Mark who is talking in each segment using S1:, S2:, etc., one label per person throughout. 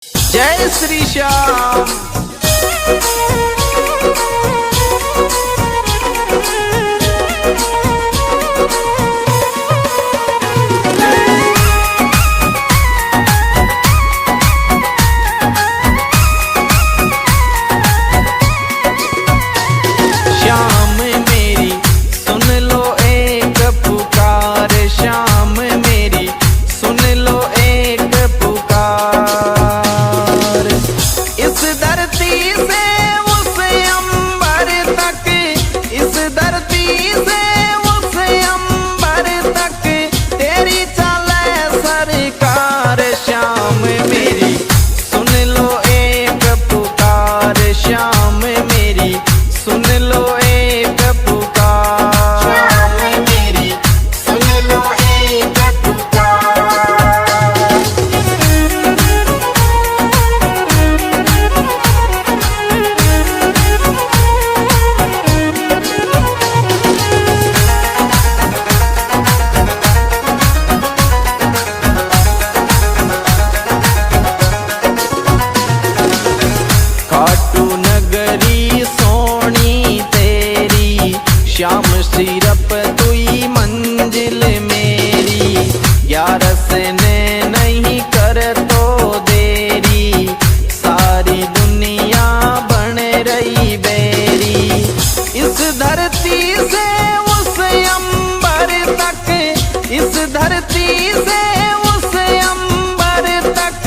S1: जय श्री श्याम। श्याम मेरी सुन लो एक पुकार, श्याम मेरी सुन लो एक पुकार। इस धरती से उस अंबर तक, इस धरती से उस अंबर तक तेरी चले सरकार। श्याम मेरी सुन लो एक पुकार, श्याम मेरी सुन लो एक पुकार।
S2: श्याम मेरी सुन लो एक पुकार।
S1: खाटू नगरी सोनी तेरी, श्याम सिरप तुई मंजिल मेरी। ग्यारस ने नहीं कर तो देरी, सारी दुनिया बन रही बेरी। इस धरती से उस अंबर तक, इस धरती से उस अंबर तक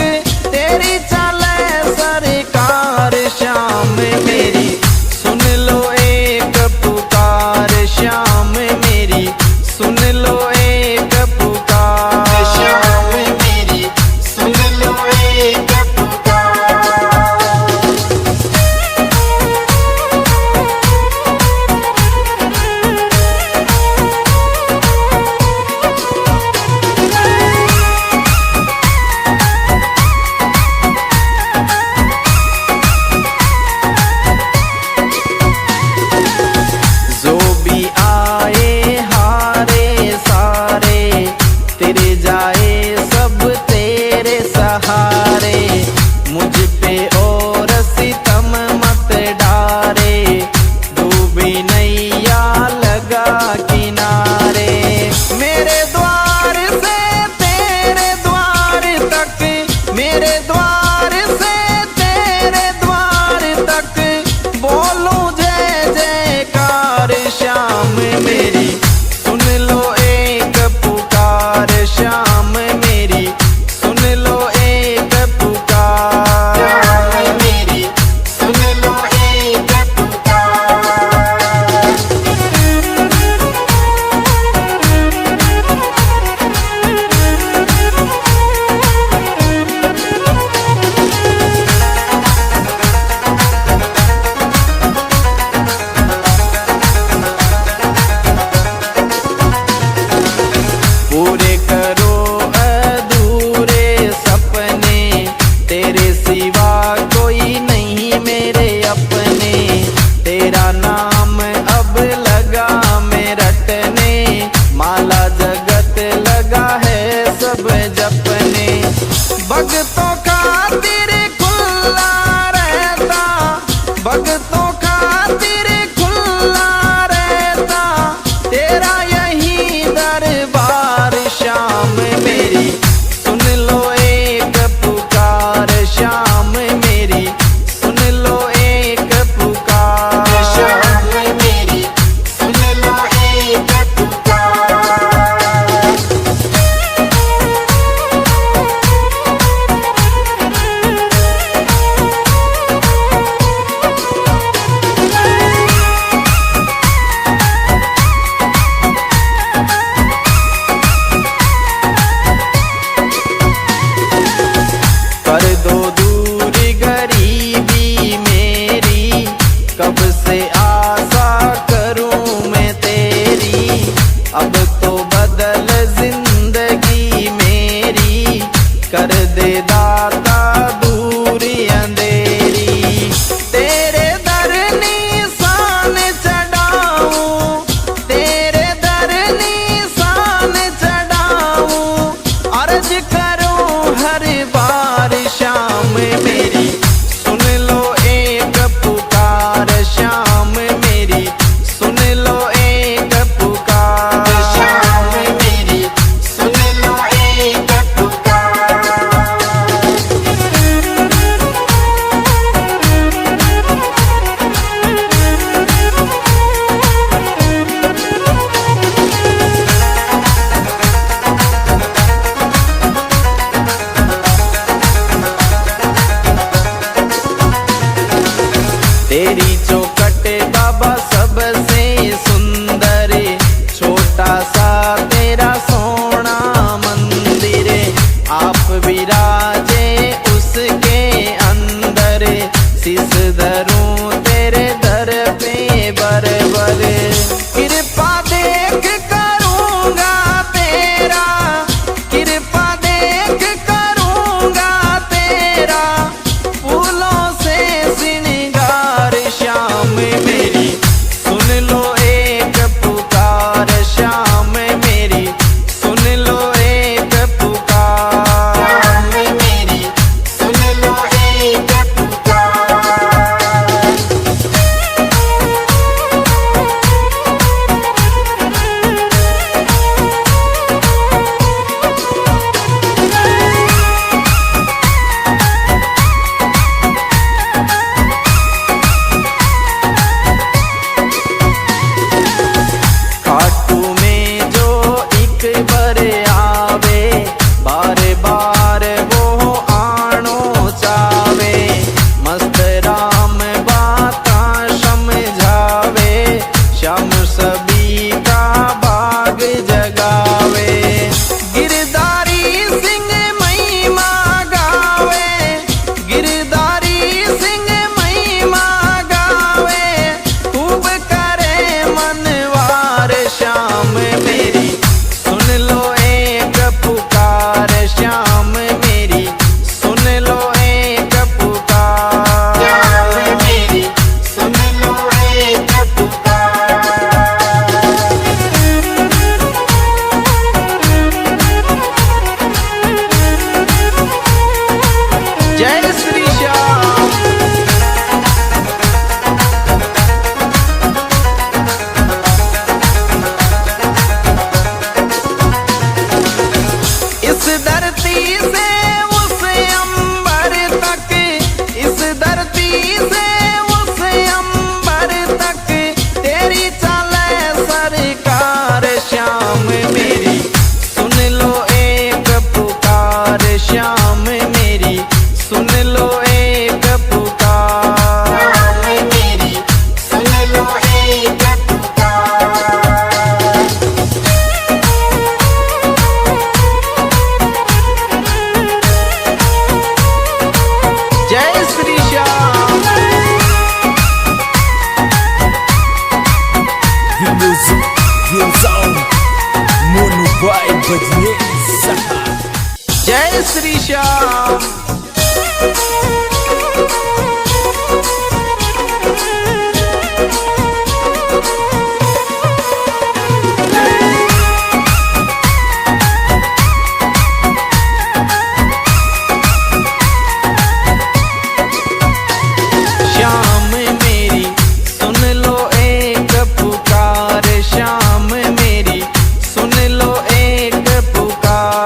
S1: तेरी चले सरकार। श्याम मेरी सुन लो एक पुकार, श्याम मेरी सुन लो एक पुकार।
S2: श्याम मेरी सुन लो एक पुकार।
S1: जो भी आए हारे सारे, तेरे जाए सब तेरे सहारे। मुझ पे और सितम मत डारे, डूबी नैया लगा किनारे। मेरे द्वार से तेरे द्वार तक, मेरे द्वार से तेरे द्वार तक बोलूं जय जयकार। श्याम मेरी सुन लो एक पुकार, श्याम मेरी सुन लो एक पुकार।
S2: श्याम मेरी सुन लो एक पुकार।
S1: पूरे करो अधूरे सपने, तेरे सिवा कोई नहीं मेरे अपने। तेरा नाम अब लगा मैं रटने, माला जगत लगा है सब जपने। भक्तों खातिर खुला रहता, भक्तों खातिर खुला रहता तेरा यही दरबार। श्याम मेरी सुन लो एक पुकार, श्याम मेरी सुन लो एक पुकार।
S2: श्याम मेरी सुन लो एक पुकार।
S1: कर दो दूर गरीबी मेरी, कब से आशा करूं मैं तेरी। अब तो बदल जिंदगी मेरी, कर दे दाता दूरी अंधेरी। तेरे दर निशान चढ़ाऊं, तेरे दर निशान चढ़ाऊं, अर्ज करूं हर बार। श्याम तेरी चौखट बाबा सबसे सुंदर, छोटा सा तेरा सोना मंदिर, आप विराजे उसके अंदर, शीस धरूं तेरे दर पे बर बर, कृपा देख करूंगा तेरा, कृपा देख करूंगा तेरा, फूलों से श्रृंगार श्याम मेरी सुन लो एक पुकार, श्याम मेरी सुन लो एक पुकार,
S2: श्याम मेरी सुन लो एक पुकार।
S1: खाटू में जो एक बार आवे, बार बार वो आनो चावे, मस्त राम बाता समझावे, श्याम सभी का भाग जगावे, गिरधारी सिंह महिमा गावे, गिरधारी सिंह महिमा गावे, खूब करे मनवार, श्याम मेरी सुन लो एक पुकार, श्याम मेरी सुन लो एक पुकार,
S2: श्याम मेरी सुन लो एक पुकार।
S1: जय श्री श्याम। इस धरती से उस अंबर तक, इस धरती से उस अंबर तक, तेरी चले सरकार, श्याम मेरी सुन लो एक पुकार, श्याम मेरी सुन लो एक पुकार,
S2: श्याम मेरी सुन लो एक पुकार।
S1: जय Shri Shyam.
S3: The music goes on. Mono by Badnesa.
S1: जय श्री श्याम। श्याम मेरी सुन लो एक पुकार, श्याम मेरी सुन लो एक पुकार,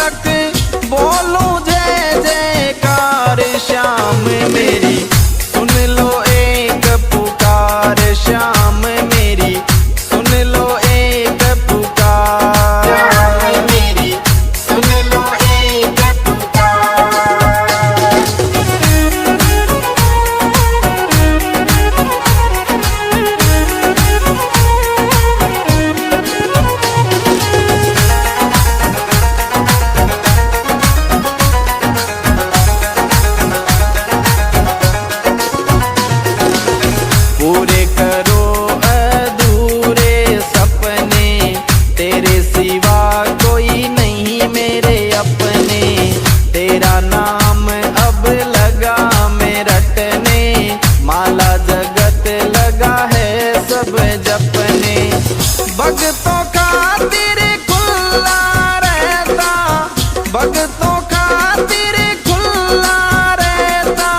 S1: तक बोलूं जय जयकार। श्याम मेरी सुन लो एक पुकार, श्याम मेरी सुन लो एक पुकार।
S2: श्याम मेरी सुन लो एक पुकार।
S1: पूरे करो अधूरे सपने, तेरे सिवा कोई नहीं मेरे अपने। तेरा नाम अब लगा मैं रटने, माला जगत लगा है सब जपने। भक्तों का तेरे खुला रहता, भक्तों का तेरे खुला रहता,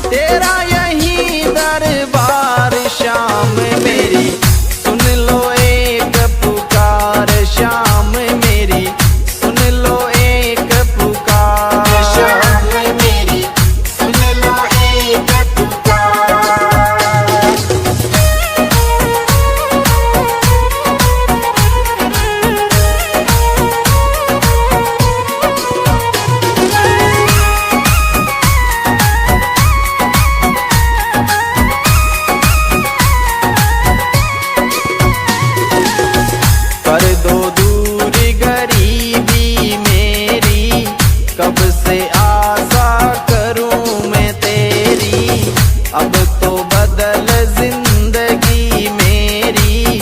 S1: तेरा यही दरबार। श्याम मेरी सुन लो एक पुकार, श्याम मेरी सुन लो एक पुकार।
S2: श्याम मेरी सुन लो एक पुकार।
S1: कर दो दूर गरीबी मेरी, कब से आशा करूं मैं तेरी। अब तो बदल जिंदगी मेरी,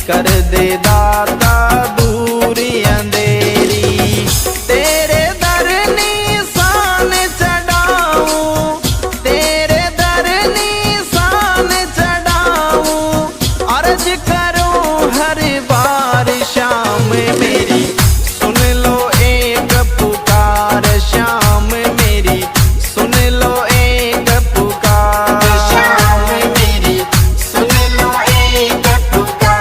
S1: कर दे दाता दूरी अंधेरी। तेरे दर निशान चढ़ाऊं, तेरे दर निशान चढ़ाऊं, अर्ज करूं हर बार। श्याम मेरी सुन लो एक पुकार, श्याम मेरी सुन लो एक पुकार।
S2: श्याम मेरी सुन लो एक पुकार।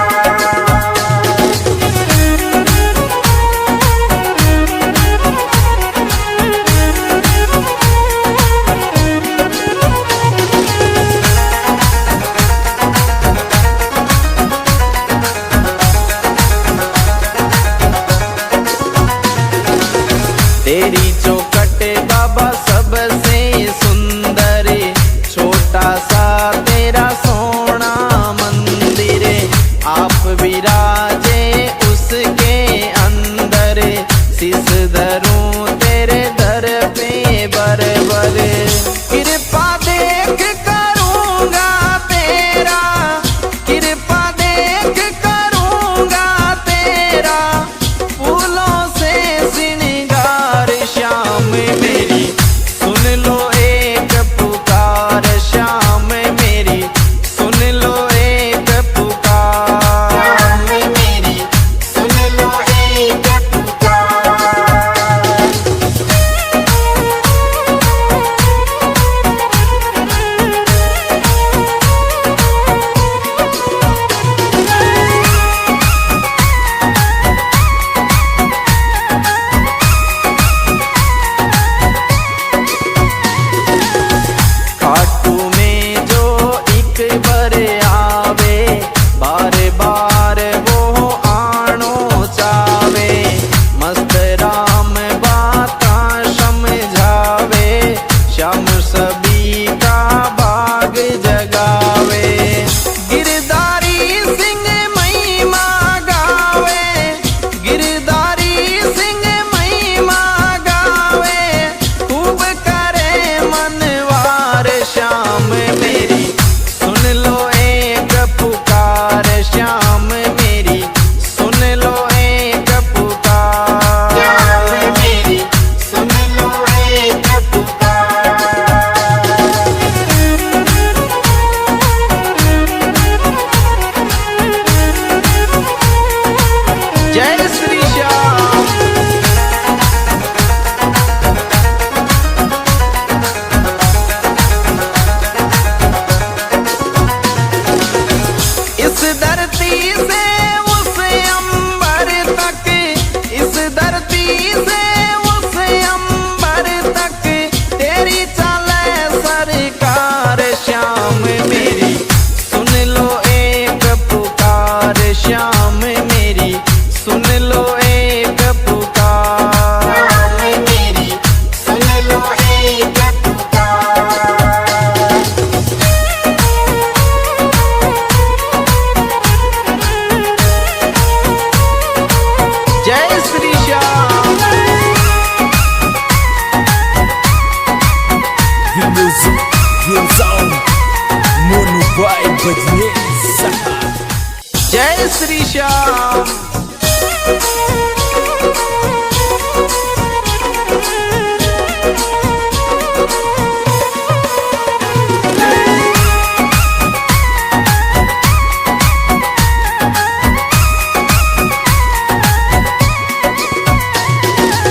S1: तेरी चौखट बाबा सबसे सुंदर, छोटा सा तेरा सोना मंदिर। आप विराजे उसके अंदर, शीस धरूं तेरे दर पे बरबर। कृपा देख करूंगा तेरा, कृपा देख करूंगा तेरा, फूलों से श्रृंगार। श्याम मेरी सुन लो एक पुकार, श्याम मेरी सुन लो एक पुकार।
S2: श्याम मेरी सुन लो एक पुकार।
S1: श्री श्याम।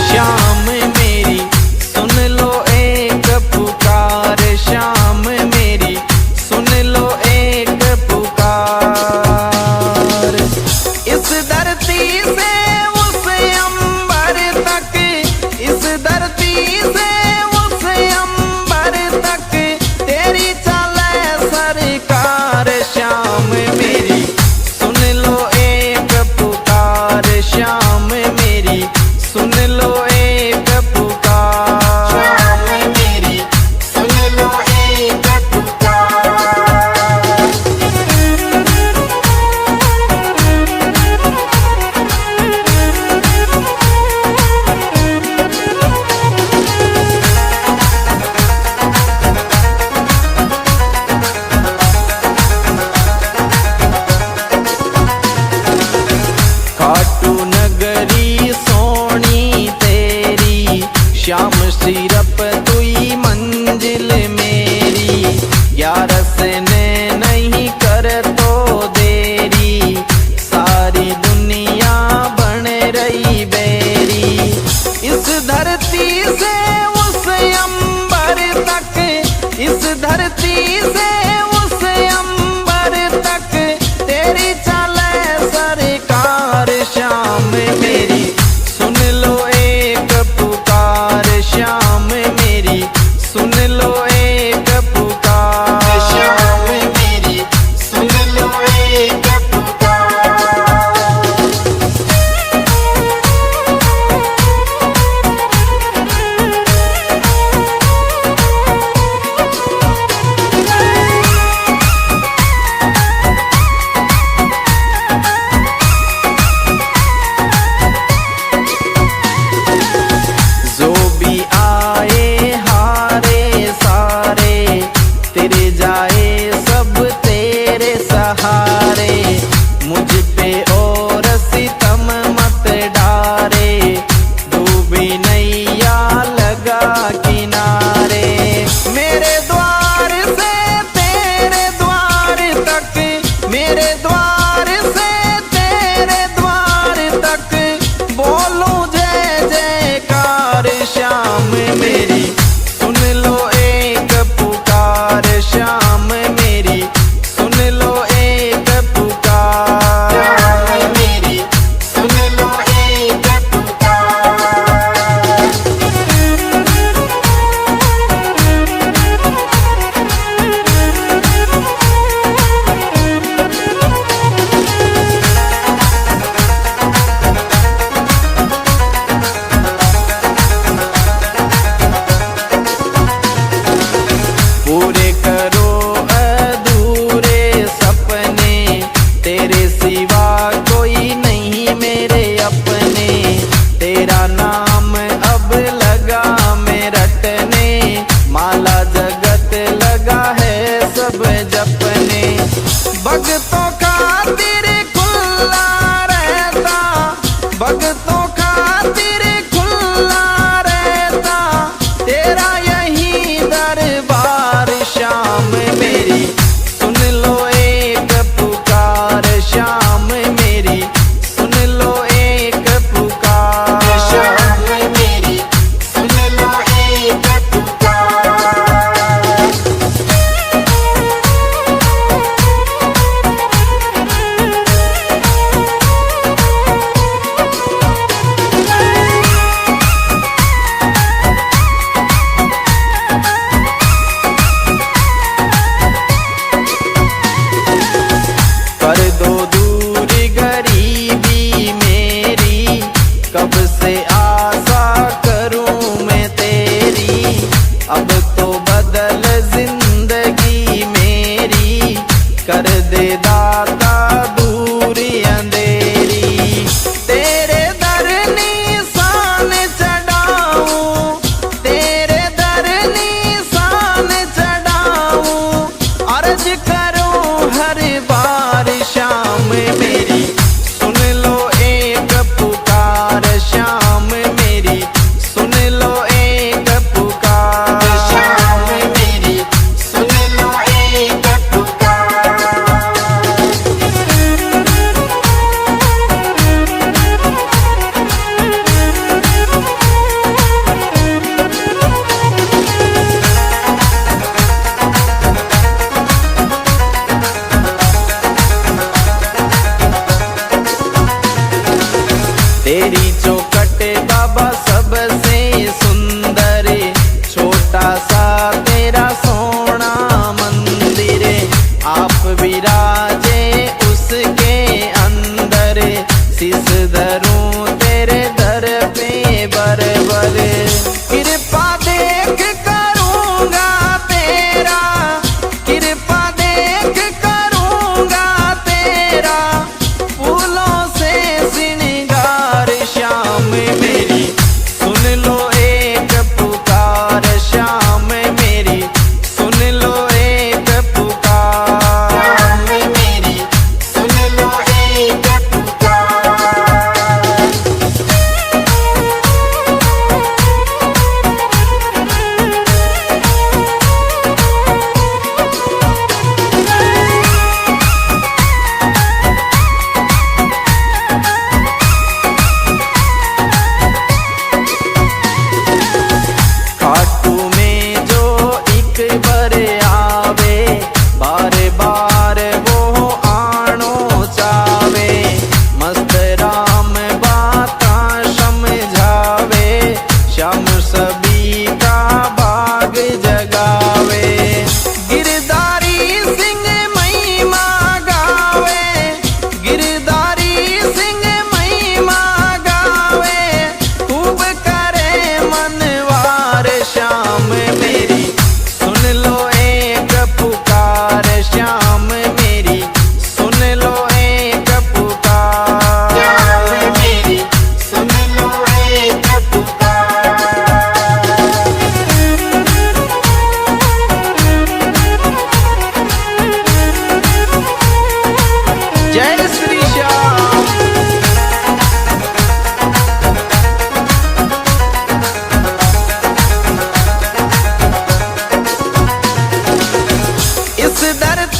S1: श्याम मेरी सुन लो एक पुकार, श्याम मेरी सुन लो एक पुकार। इस धरती से उस अंबर तक, इस धरती से उस अंबर तक तेरी चले सरकार। श्याम मेरी सुन लो एक पुकार, श्याम मेरी सुन लो एक पुकार।
S2: श्याम मेरी सुन लो एक पुकार।
S1: खाटू नगरी सोनी तेरी, श्याम सिरप तुई मंजिल मेरी। ग्यारस ने नहीं कर तो देरी, सारी दुनिया बन रही बेरी। इस धरती से उस अंबर तक, इस धरती से उस अंबर तक तेरी चले सरकार। श्याम मेरी सुन लो एक पुकार, श्याम मेरी सुन लो एक पुकार।
S2: श्याम मेरी सुन लो एक पुकार।
S1: जो भी आए हारे सारे, तेरे जाए सब तेरे सहारे। मुझ पे और सितम मत डारे, डूबी नैया लगा किनारे। मेरे द्वार से तेरे द्वार तक, मेरे द्वार से तेरे द्वार तक बोलूं जय जयकार। श्याम मेरी सुन लो एक पुकार, श्याम मेरी सुन लो एक पुकार।
S2: श्याम मेरी सुन लो एक पुकार।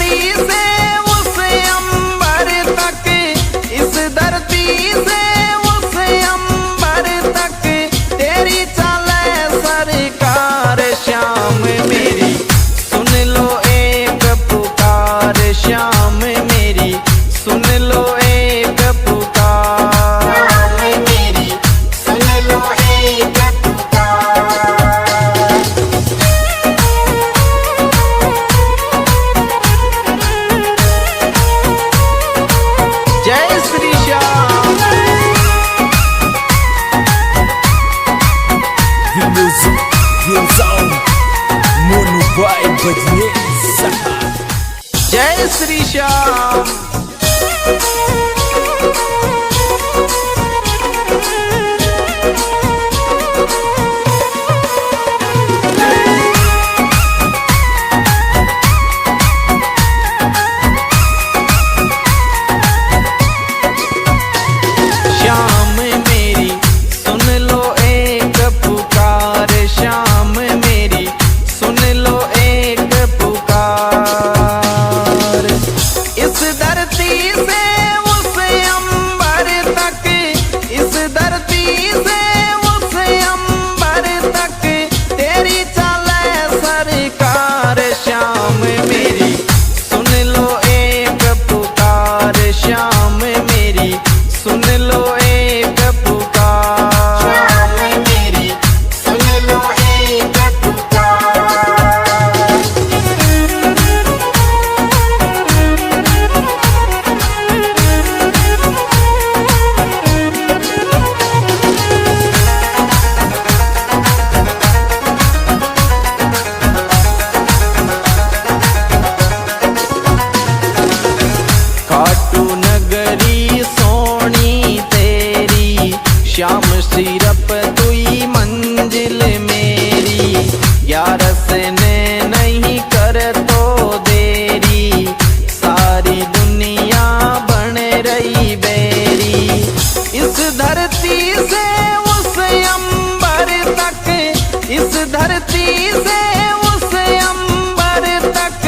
S1: धरती से उस अंबर तक, इस धरती से उस अंबर तक तेरी चले सरकार। श्याम मेरी सुन लो एक पुकार, श्याम मेरी सुन लो एक पुकार।
S2: श्याम मेरी सुन लो एक पुकार।
S1: जय Shri Shyam.
S3: The music goes on. Mono Boy बजने सहा।
S1: जय श्री श्याम। श्याम मेरी सुन लो एक पुकार, श्याम मेरी सुन लो एक पुकार। इस धरती से उस अंबर तक, इस धरती से उस अंबर तक तेरी चले सरकार। श्याम मेरी सुन लो एक पुकार, श्याम मेरी सुन लो एक पुकार।
S2: श्याम मेरी सुन लो एक पुकार।
S1: खाटू नगरी सोनी तेरी, श्याम सिरप तुई मंजिल मेरी। ग्यारस ने नहीं कर तो देरी, सारी दुनिया बन रही बेरी। इस धरती से उस अंबर तक, इस धरती से उस अंबर तक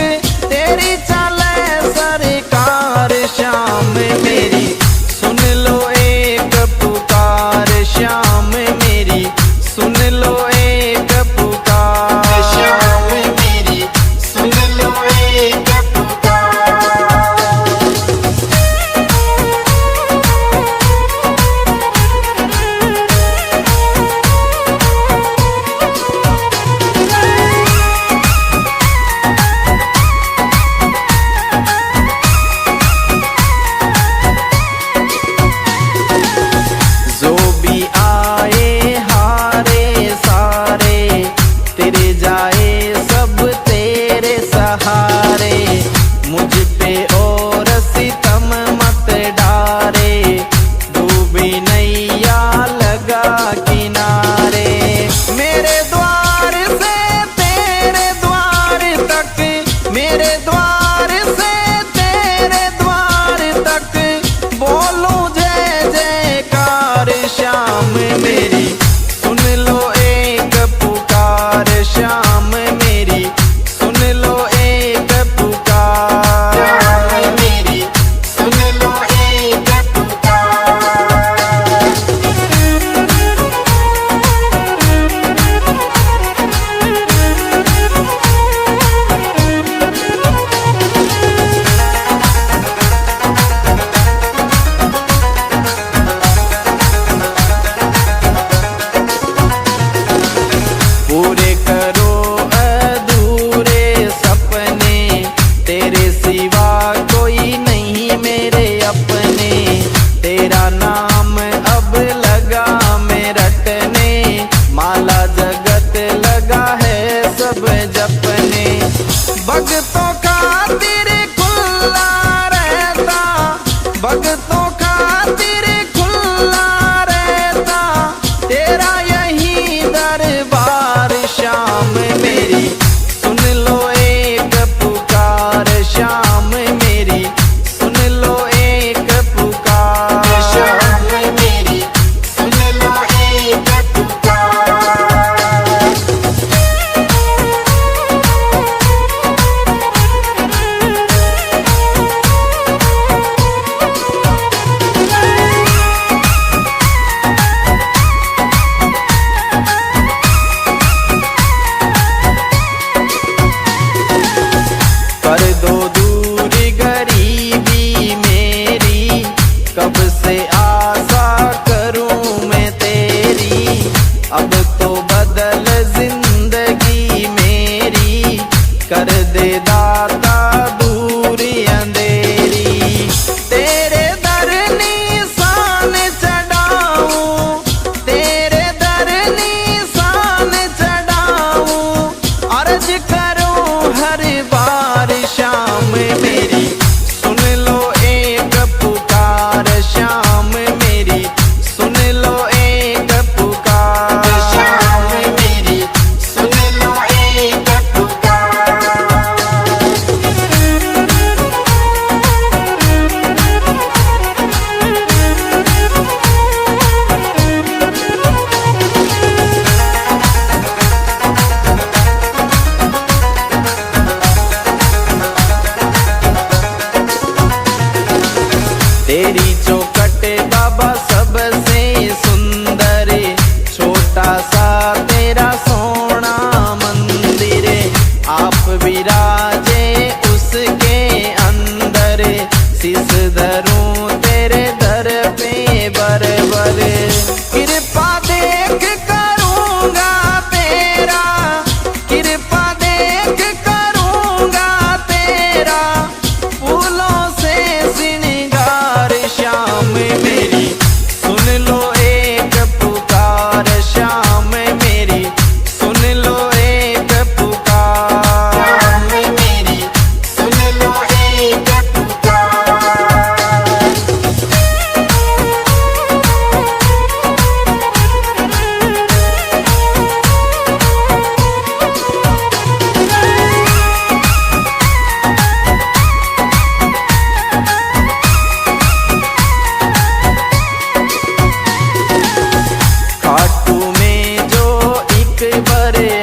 S1: तेरी चले सरकार। श्याम मेरी सुन लो एक पुकार, श्याम मेरी सुन लो एक पुकार।
S2: श्याम मेरी सुन लो एक पुकार।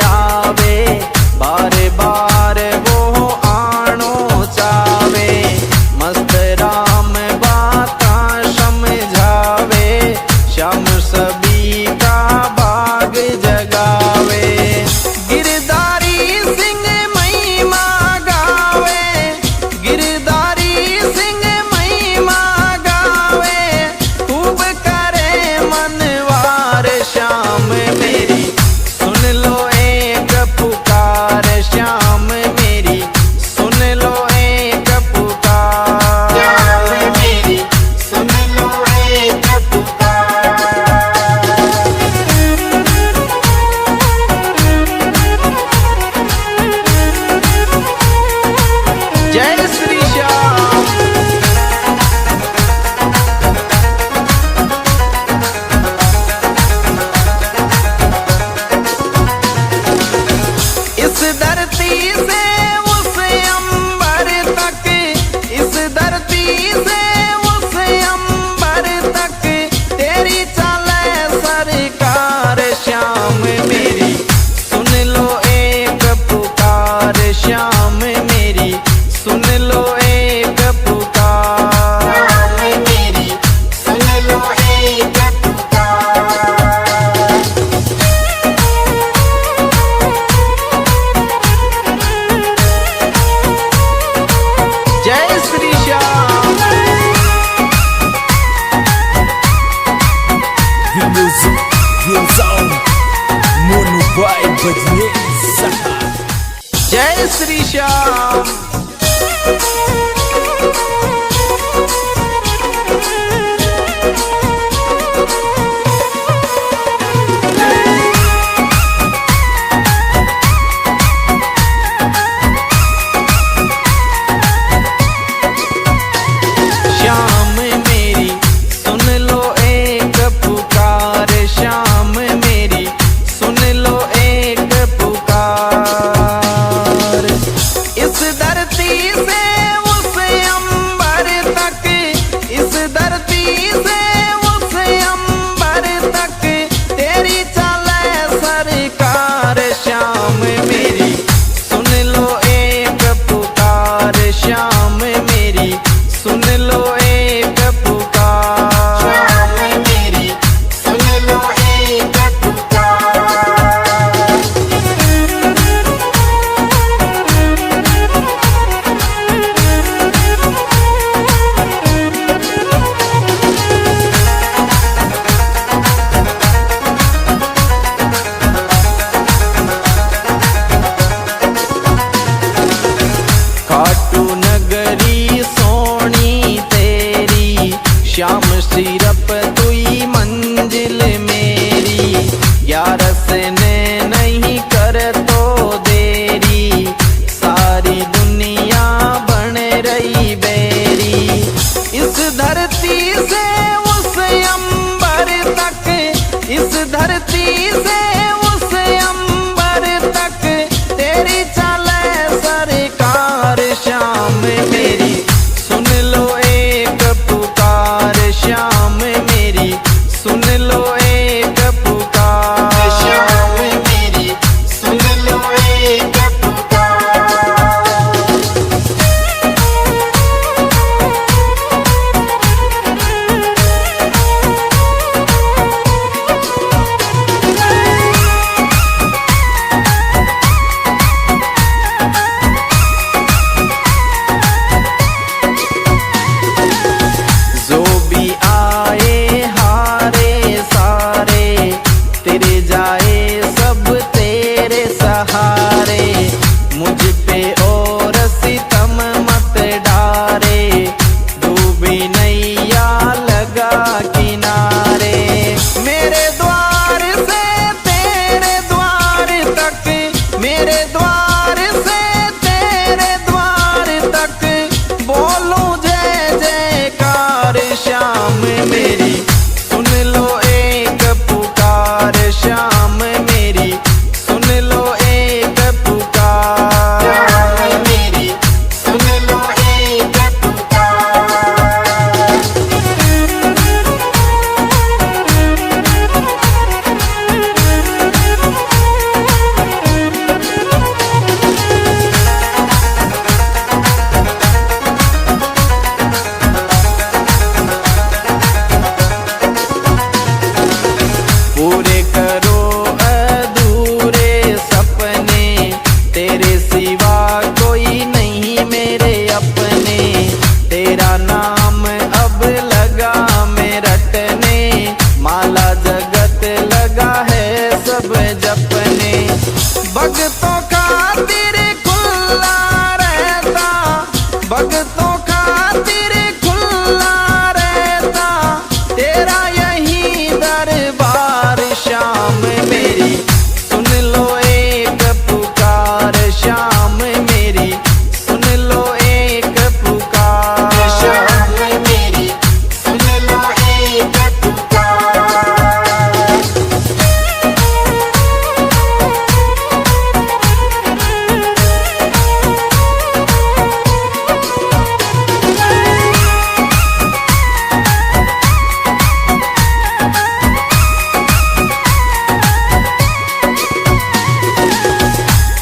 S1: आवे, बार बार वो आनो चावे। मस्त राम बाता समझावे, श्याम सभी का भाग जगावे। गिरधारी सिंह महिमा गावे, गिरधारी सिंह महिमा गावे, खूब करे मनवार श्याम मेरी। सुन लो एक पुकार श्याम मेरी, सुन लो एक पुकार।
S2: श्याम मेरी सुन लो एक पुकार।
S1: जय श्री श्याम। इस धरती से उस अंबर तक, इस धरती से उस अंबर तक, तेरी चले सरकार श्याम मेरी। सुन लो एक पुकार श्याम मेरी, सुन लो एक पुकार।
S2: श्याम मेरी सुन लो एक पुकार।
S1: जय Shri Shyam.
S3: The music goes on. Mono vibe बजने सहा।
S1: जय श्री श्याम। श्याम मेरी सुन लो एक पुकार, श्याम मेरी सुन लो एक पुकार। इस धरती से उस अंबर तक, इस धरती से उस अंबर तक, तेरी चले सरकार श्याम मेरी। सुन लो एक पुकार श्याम मेरी, सुन लो एक पुकार।
S2: श्याम मेरी सुन लो एक पुकार।
S1: खाटू नगरी सोनी तेरी, श्याम सिरप तुई मंजिल मेरी। ग्यारस ने नहीं कर तो देरी, सारी दुनिया बन रही बेरी। इस धरती से उस अंबर तक, इस धरती से उस अंबर तक, तेरी चले सरकार श्याम मेरी। सुन लो एक पुकार श्याम मेरी, सुन लो एक पुकार।
S2: श्याम मेरी
S1: भगतों खातिर खुला रहता, भगतों खातिर खुला रहता तेरा यही दरबार श्याम मेरी। सुन लो एक पुकार श्याम मेरी, सुन लो एक पुकार
S2: श्याम मेरी, सुन लो एक पुकार।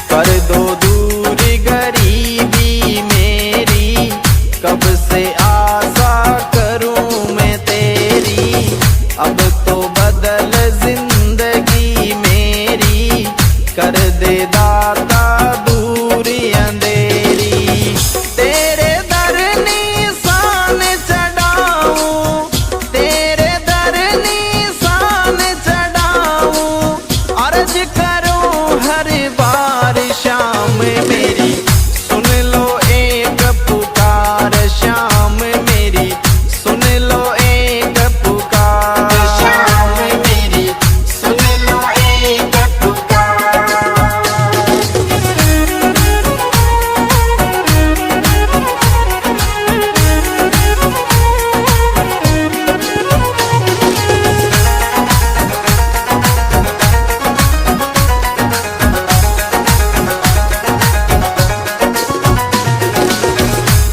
S1: कर दो दूर गरीबी मेरी, कब से आशा करूं मैं तेरी। अब तो बदल जिंदगी मेरी, कर दे दाता दूरी अंधेरी। तेरे दर निशान चढ़ाऊं, तेरे दर निशान चढ़ाऊं, अर्ज करूं हर बार श्याम मेरी। सुन लो एक पुकार श्याम मेरी, सुन लो एक पुकार
S2: श्याम मेरी, सुन लो एक पुकार।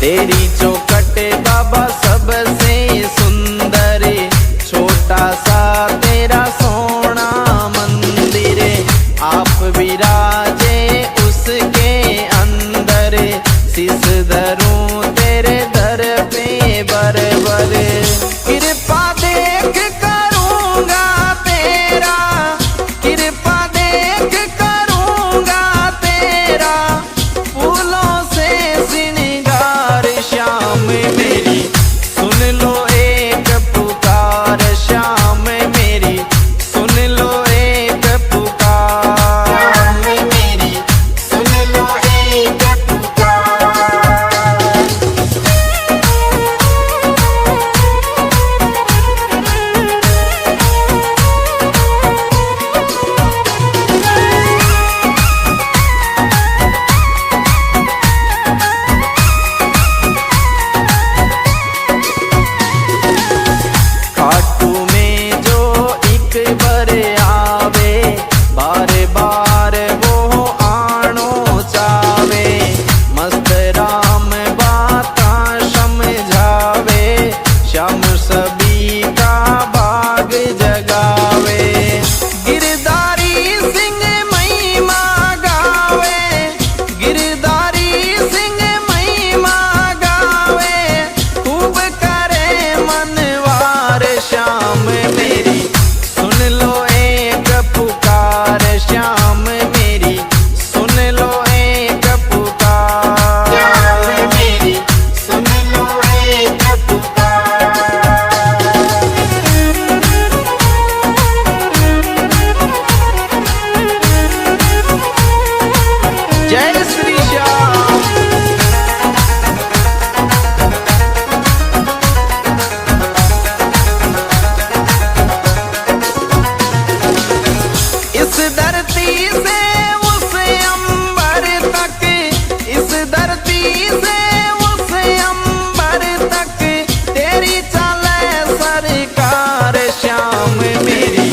S1: तेरी चौखट बाबा सबसे सुंदर, छोटा सा तेरा सोना मंदिर। आप विराजे उसके अंदर, शीस धरूं तेरे दर पे बरबर। कृपा देख करूंगा तेरा, कृपा देख करूंगा तेरा, फूलों से श्रृंगार श्याम मेरी। सुन लो एक पुकार श्याम मेरी, सुन लो एक पुकार
S2: श्याम मेरी, सुन लो एक पुकार।
S1: खाटू में जो एक बार आवे, बार बार वो आनो चावे। मस्त राम बाता समझावे, श्याम सभी का भाग जगावे। गिरधारी सिंह महिमा गावे, गिरधारी सिंह महिमा गावे, खूब करे मनवार श्याम मेरी। सुन लो एक पुकार श्याम मेरी, सुन लो एक पुकार
S2: श्याम मेरी, सुन लो एक पुकार।
S1: जय श्री श्याम। इस धरती से उस अंबर तक, इस धरती से उस अंबर तक तेरी चले सरकार श्याम मेरी।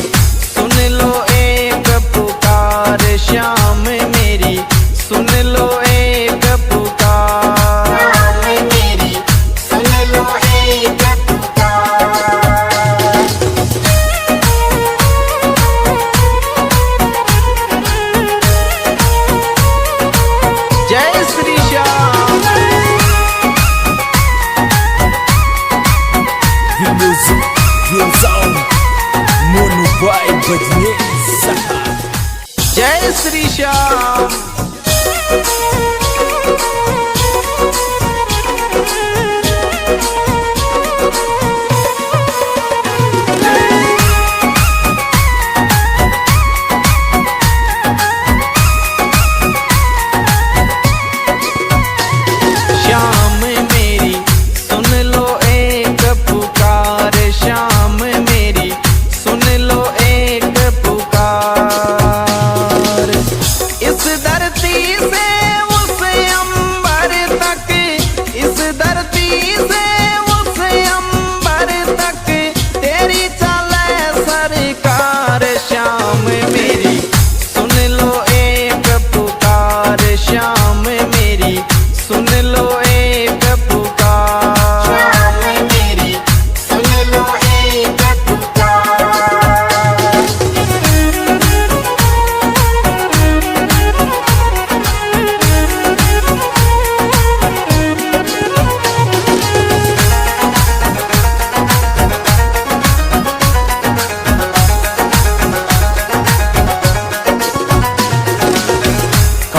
S1: सुन लो एक पुकार श्याम मेरी, सुन लो एक पुकार
S2: श्याम मेरी, सुन लो एक पुकार।
S1: जय Shri Shyam.
S3: The music, the sound, Mono Vibe बजने सहा।
S1: जय श्री श्याम।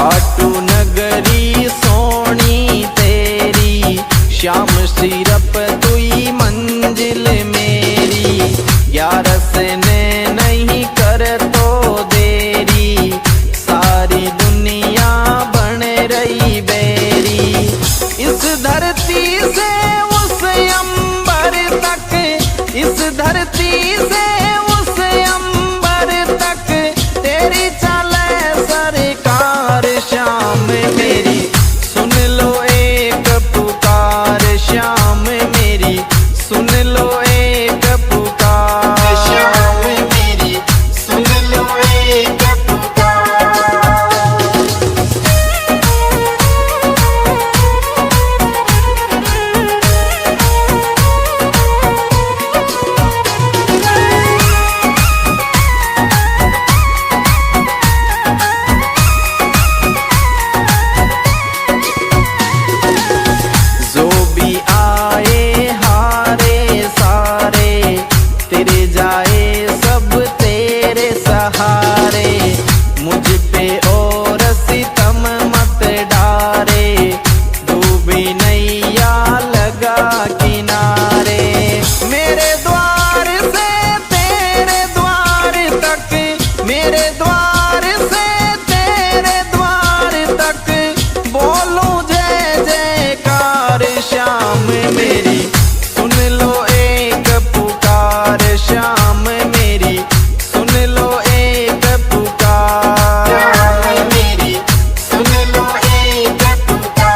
S1: खाटू नगरी सोनी तेरी, श्याम सिरप तुई मंजिल मेरी, ग्यारस ने नहीं कर तो देरी, सारी दुनिया बन रही बेरी। इस धरती से उस अंबर तक, इस धरती से उस अंबर तक, तेरी चले सरकार श्याम मेरी, सुन लो एक पुकार श्याम मेरी, सुन लो एक पुकार
S2: श्याम मेरी, सुन लो एक पुकार।
S1: जो भी आए हारे सारे, तेरे जाए सब तेरे सहारे, मुझ पे और सितम मत डारे, डूबी नैया लगा किनारे। मेरे द्वार से तेरे द्वार तक, मेरे द्वार से तेरे द्वार तक, बोलूं जय जयकार श्याम मेरी, सुन लो एक पुकार श्याम मेरी, सुन लो एक पुकार।
S2: श्याम मेरी, सुन लो एक पुकार।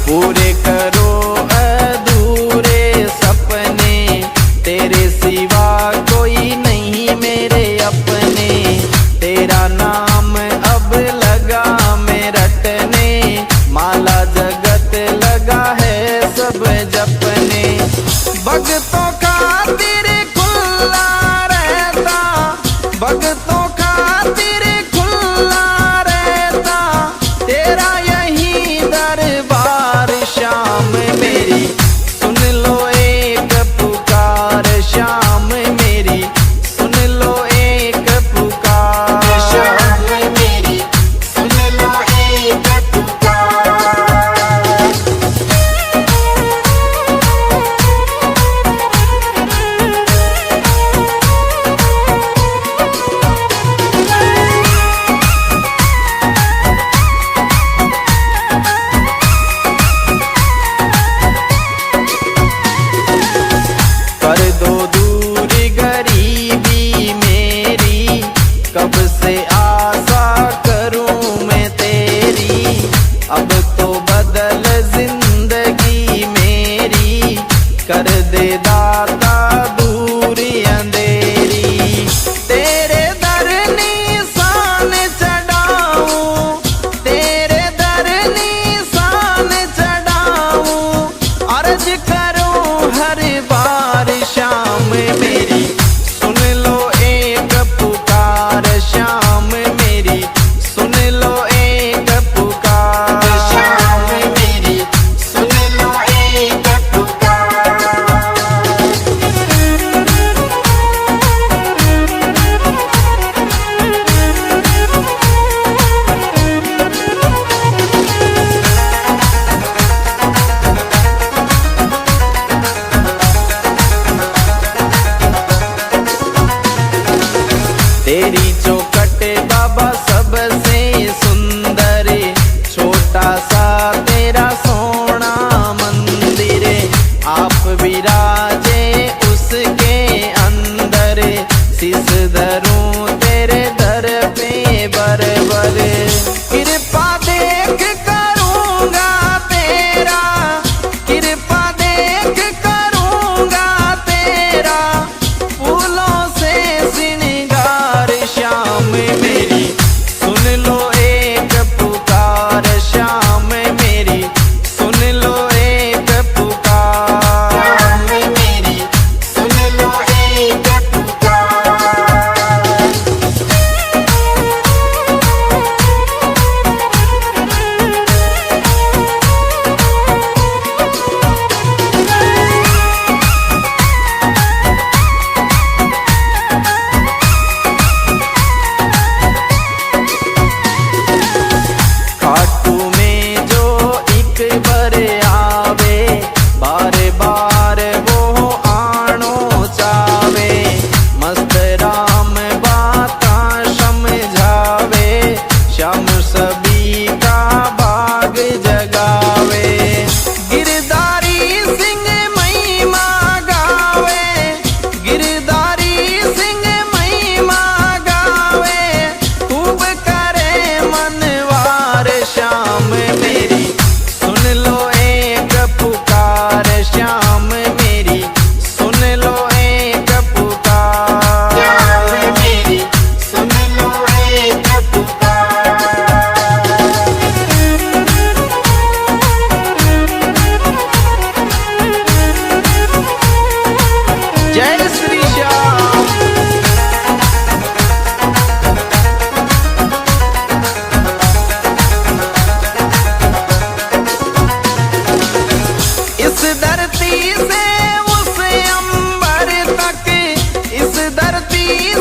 S1: पूरे करो अधूरे सपने, तेरे सिवा कोई नहीं मेरे अपने, तेरा नाम अब लगा मैं रटने, माला जगत लगा है सब जपने। भक्तों खातिर खुला रहता, भक्तों खातिर खुला रहता, तेरा यही दरबार श्याम मेरी, सुन लो एक पुकार श्याम मेरी, सुन लो एक पुकार।
S2: श्याम मेरी, सुन लो एक पुकार।
S1: कर दो दूर गरीबी मेरी, कब से आशा करूं मैं तेरी, अब तो बदल जिंदगी मेरी, कर दे दाता दूरी अंधेरी। तेरे दर निशान चढ़ाऊं, तेरे दर निशान चढ़ाऊं, अर्ज करूं हर बार श्याम मेरी, सुन लो एक पुकार श्याम मेरी, सुन लो एक पुकार।
S2: श्याम मेरी, सुन लो एक पुकार।
S1: तेरी चौखट बाबा सबसे सुंदर, छोटा सा तेरा सोना मंदिर, आप विराजे उसके अंदर, शीश धरूं तेरे दर पे बरबर, कृपा देख करूंगा तेरा, कृपा देख करूंगा तेरा, फूलों से श्रृंगार श्याम मेरी, सुन लो एक पुकार श्याम मेरी, सुन लो एक पुकार।
S2: श्याम मेरी, सुन लो एक पुकार।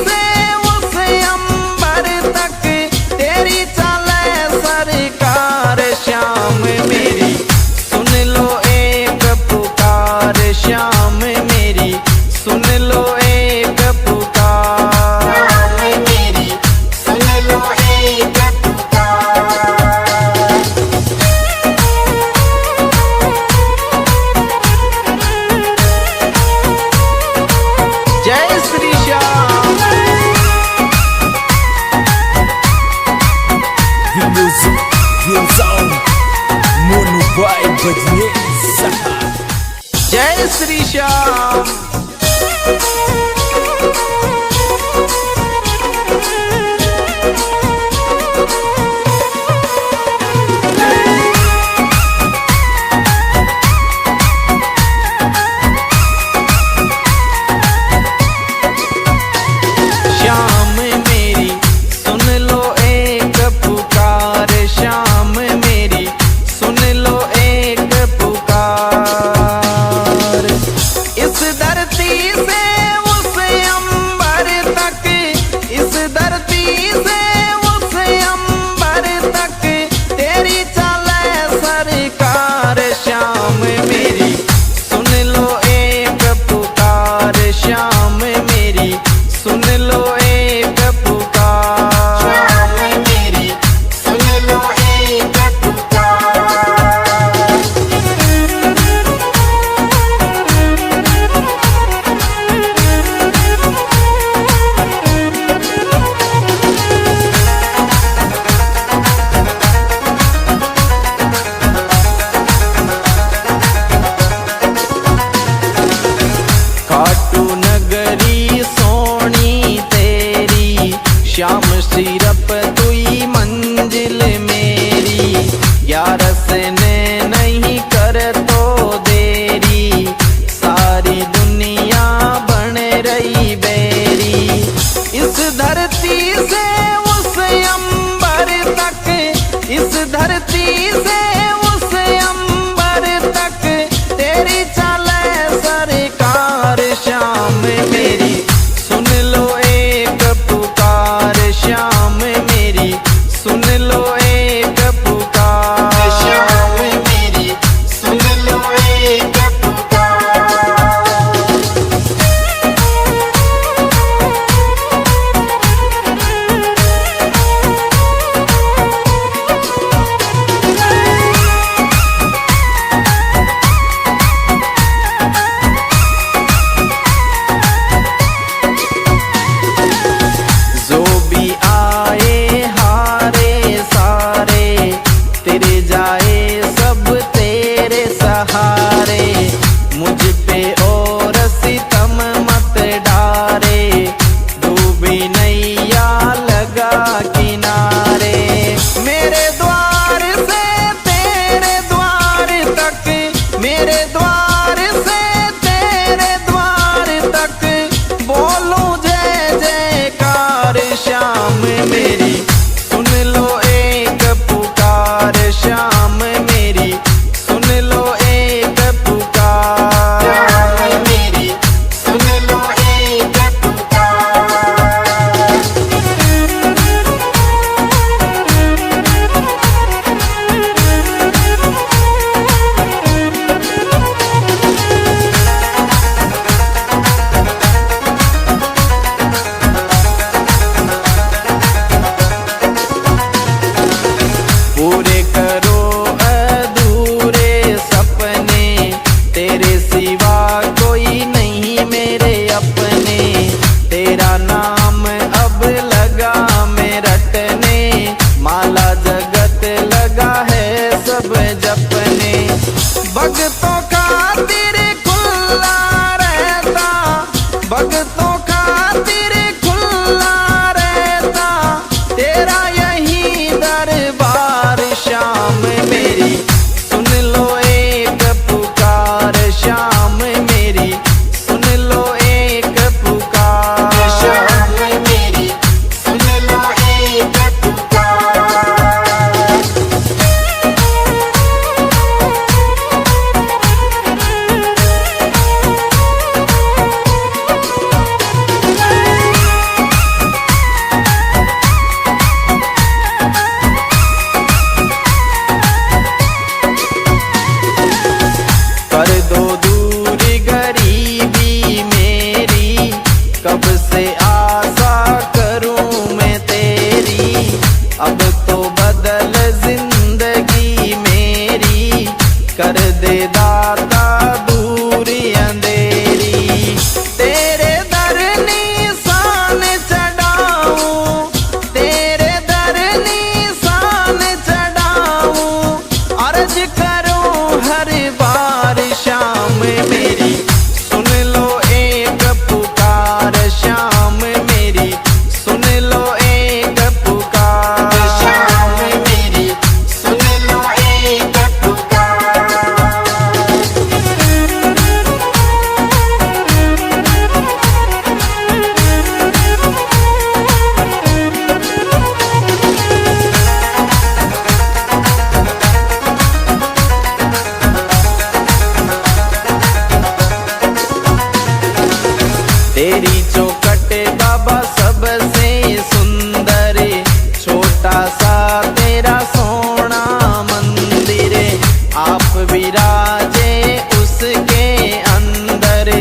S1: से उस अंबर तक तेरी चले सरकार। श्याम मेरी सुन लो एक पुकार, श्याम मेरी सुन लो एक पुकार।
S2: मेरी सुन लो एक पुकार।
S1: जय Shri Shyam.
S3: The music, the sound, Monu Boy Bajne Saha.
S1: जय श्री श्याम। श्याम मेरी सुन लो एक पुकार, श्याम मेरी सुन लो एक पुकार। इस से आशा करूं मैं तेरी, अब तो बदल जिंदगी मेरी, कर दे दाता दूरी अंधेरी। तेरे दर निशान चढ़ाऊं, तेरे दर निशान चढ़ाऊं, अर्ज करूं हर बार शाम मेरी, सुन लो एक पुकार शाम मेरी, सुन लो एक पुकार
S2: शाम मेरी सुन लो एक पुकार।
S1: तेरी चौखट बाबा सबसे सुंदर, छोटा सा तेरा सोना मंदिर, आप विराजे उसके अंदर,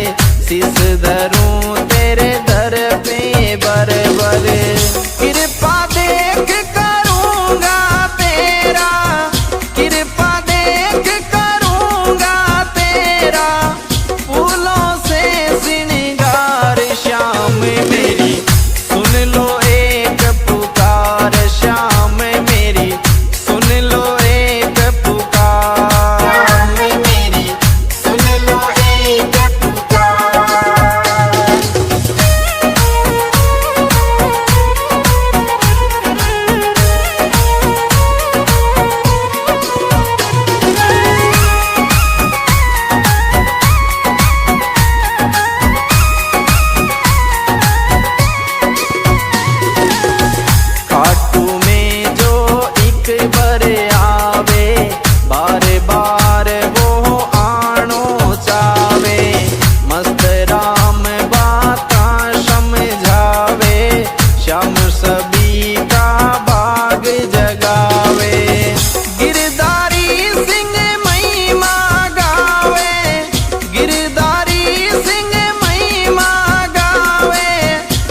S1: शीस धरूं तेरे दर पे बरबर, कृपा देख करूंगा तेरा, कृपा देख करूंगा तेरा, फूलों से श्रृंगार शाम मेरी, सुन लो एक पुकार शाम मेरी, सुन लो एक पुकार।
S2: शाम मेरी सुन लो एक पुकार।
S1: खाटू में जो एक बार आवे, बार बार वो आनो चावे, मस्त राम बाता समझावे, श्याम सभी का भाग जगावे, गिरधारी सिंह महिमा गावे, गिरधारी सिंह महिमा गावे,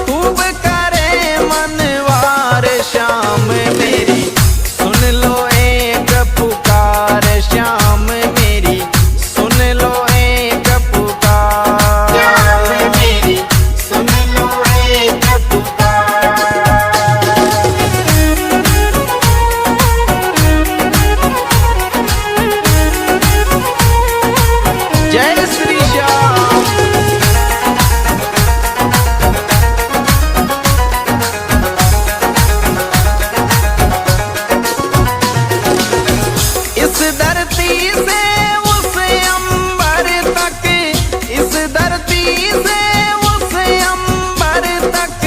S1: खूब करे मनवार शाम मेरी, सुन लो एक पुकार शाम मेरी, सुन लो एक पुकार।
S2: शाम मेरी सुन लो एक पुकार।
S1: जय श्री श्याम। इस धरती से उस अंबर तक, इस धरती से उस अंबर तक,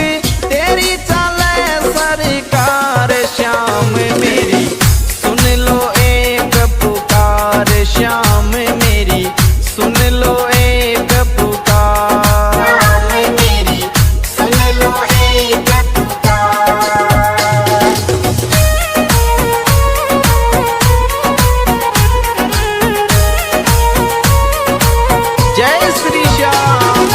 S1: तेरी चले सरकार शाम मेरी, सुन लो एक पुकार शाम मेरी, सुन लो एक पुकार।
S2: शाम मेरी सुन लो एक पुकार।
S1: जय Shri Shyam.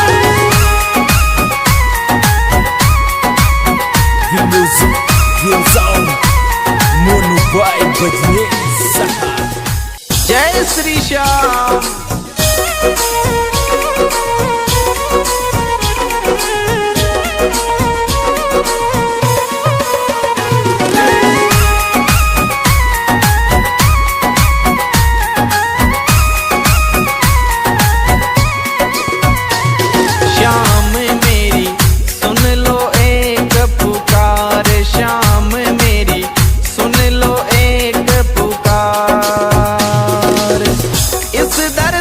S3: The music gives on Mono by Badney Saha.
S1: जय श्री श्याम। श्याम मेरी सुन लो एक पुकार शाम मेरी, सुन लो एक पुकार। इस दर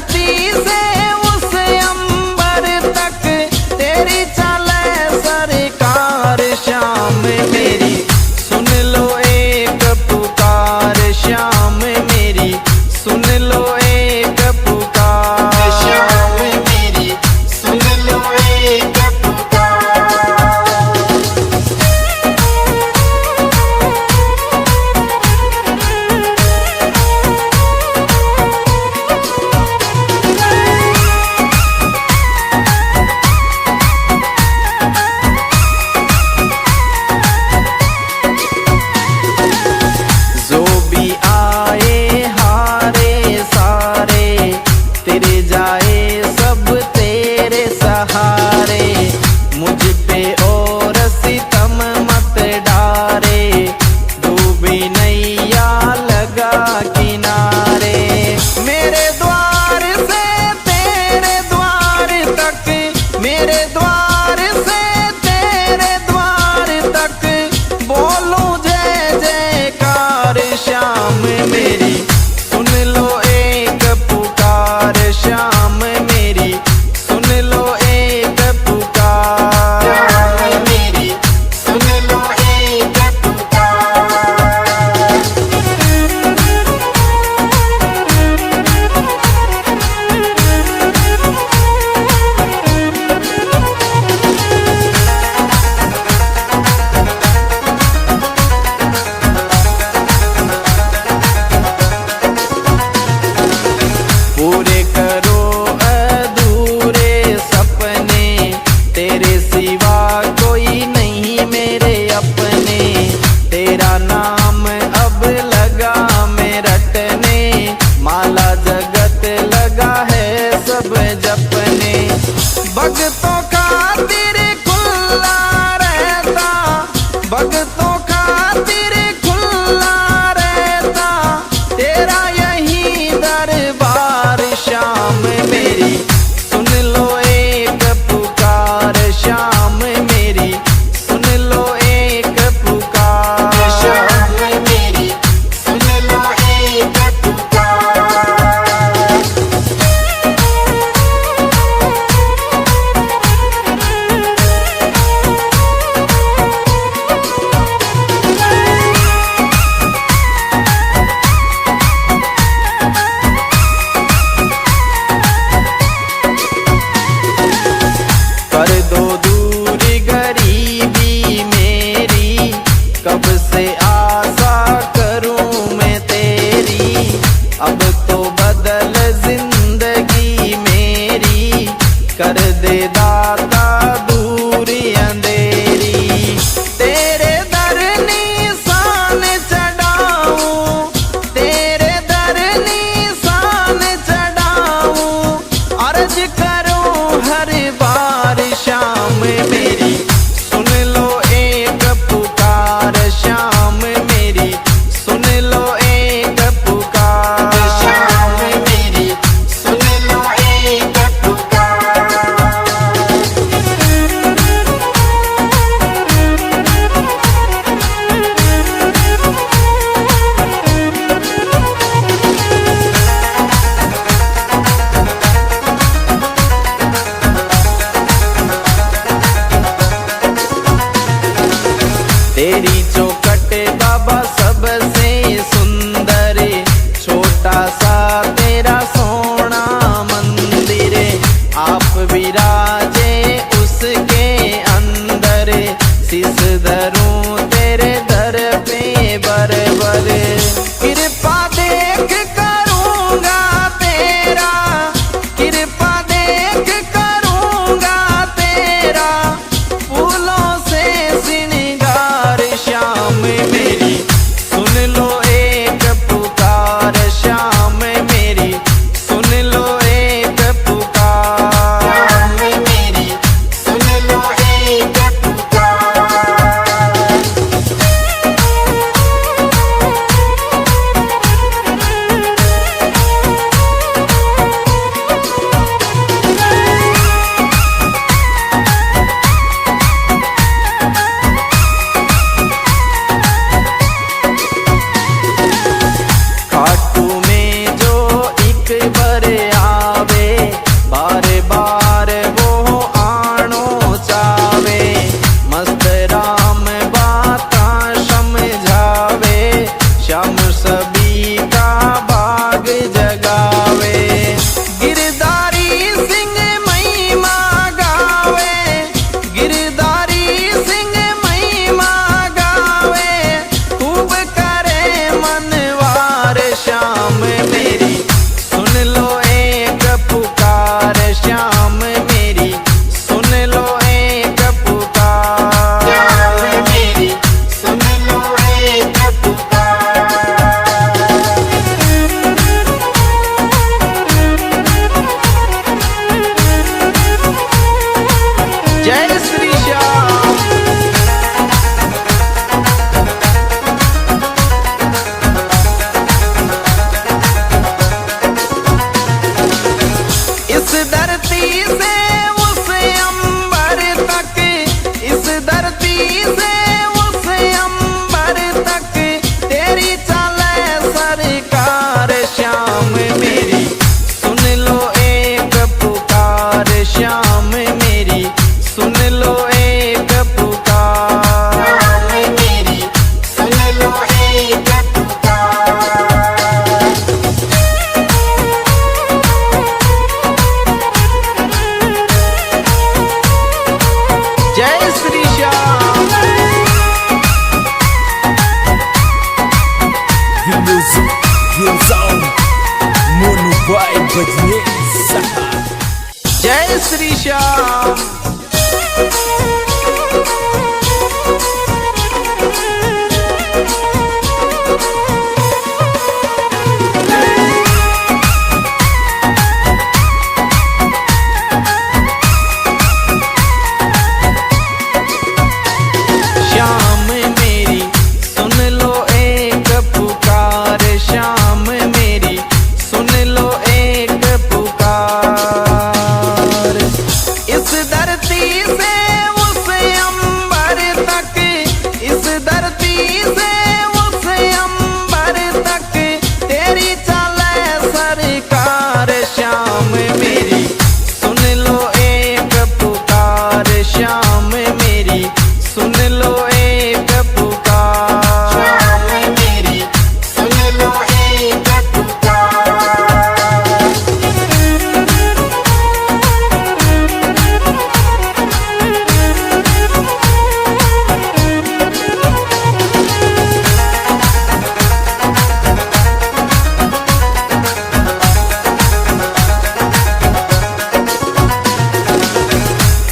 S1: धरती से उस अंबर तक तेरी चले सरकार। श्याम मेरी सुन लो एक पुकार, श्याम मेरी सुन लो एक पुकार।
S2: श्याम मेरी सुन लो एक पुकार।
S1: जो भी आए हारे सारे तेरे जाए सब तेरे सहारे। मुझ पे और सितम मत डारे, डूबी नैया लगा किनारे। मेरे द्वार से तेरे द्वार तक, मेरे द्वार से तेरे द्वार तक बोलूं जय जयकार। श्याम मेरी सुन लो एक पुकार, श्याम मेरी सुन लो एक पुकार।
S2: श्याम मेरी सुन लो एक पुकार।
S1: पूरे करो अधूरे सपने, तेरे सिवा कोई नहीं मेरे अपने। तेरा नाम अब लगा मैं रटने, माला जगत लगा है सब जपने। भक्तों खातिर खुला रहता, भक्तों खातिर खुला रहता तेरा यही दरबार। श्याम मेरी सुन लो एक पुकार, श्याम मेरी सुन लो एक पुकार।
S2: श्याम मेरी सुन लो एक पुकार।
S1: कर दो दूरी गरीबी मेरी, कब से आशा करूं मैं तेरी। अब तो बदल जिंदगी मेरी, कर दे दाता दूरी अंधेरी। तेरे दर निशान चढ़ाऊं, तेरे दर निशान चढ़ाऊं, अर्ज करूं हर बार। श्याम मेरी सुन लो एक पुकार, श्याम मेरी सुन लो एक पुकार।
S3: बजने सहा।
S1: जय श्री श्याम। श्याम मेरी सुन लो एक पुकार, श्याम मेरी सुन लो एक पुकार। इस धरती से उस अंबर तक, इस धरती से उस अंबर तक तेरी चले सरकार। श्याम मेरी सुन लो एक पुकार, श्याम मेरी सुन लो एक पुकार।
S2: श्याम मेरी सुन लो एक पुकार।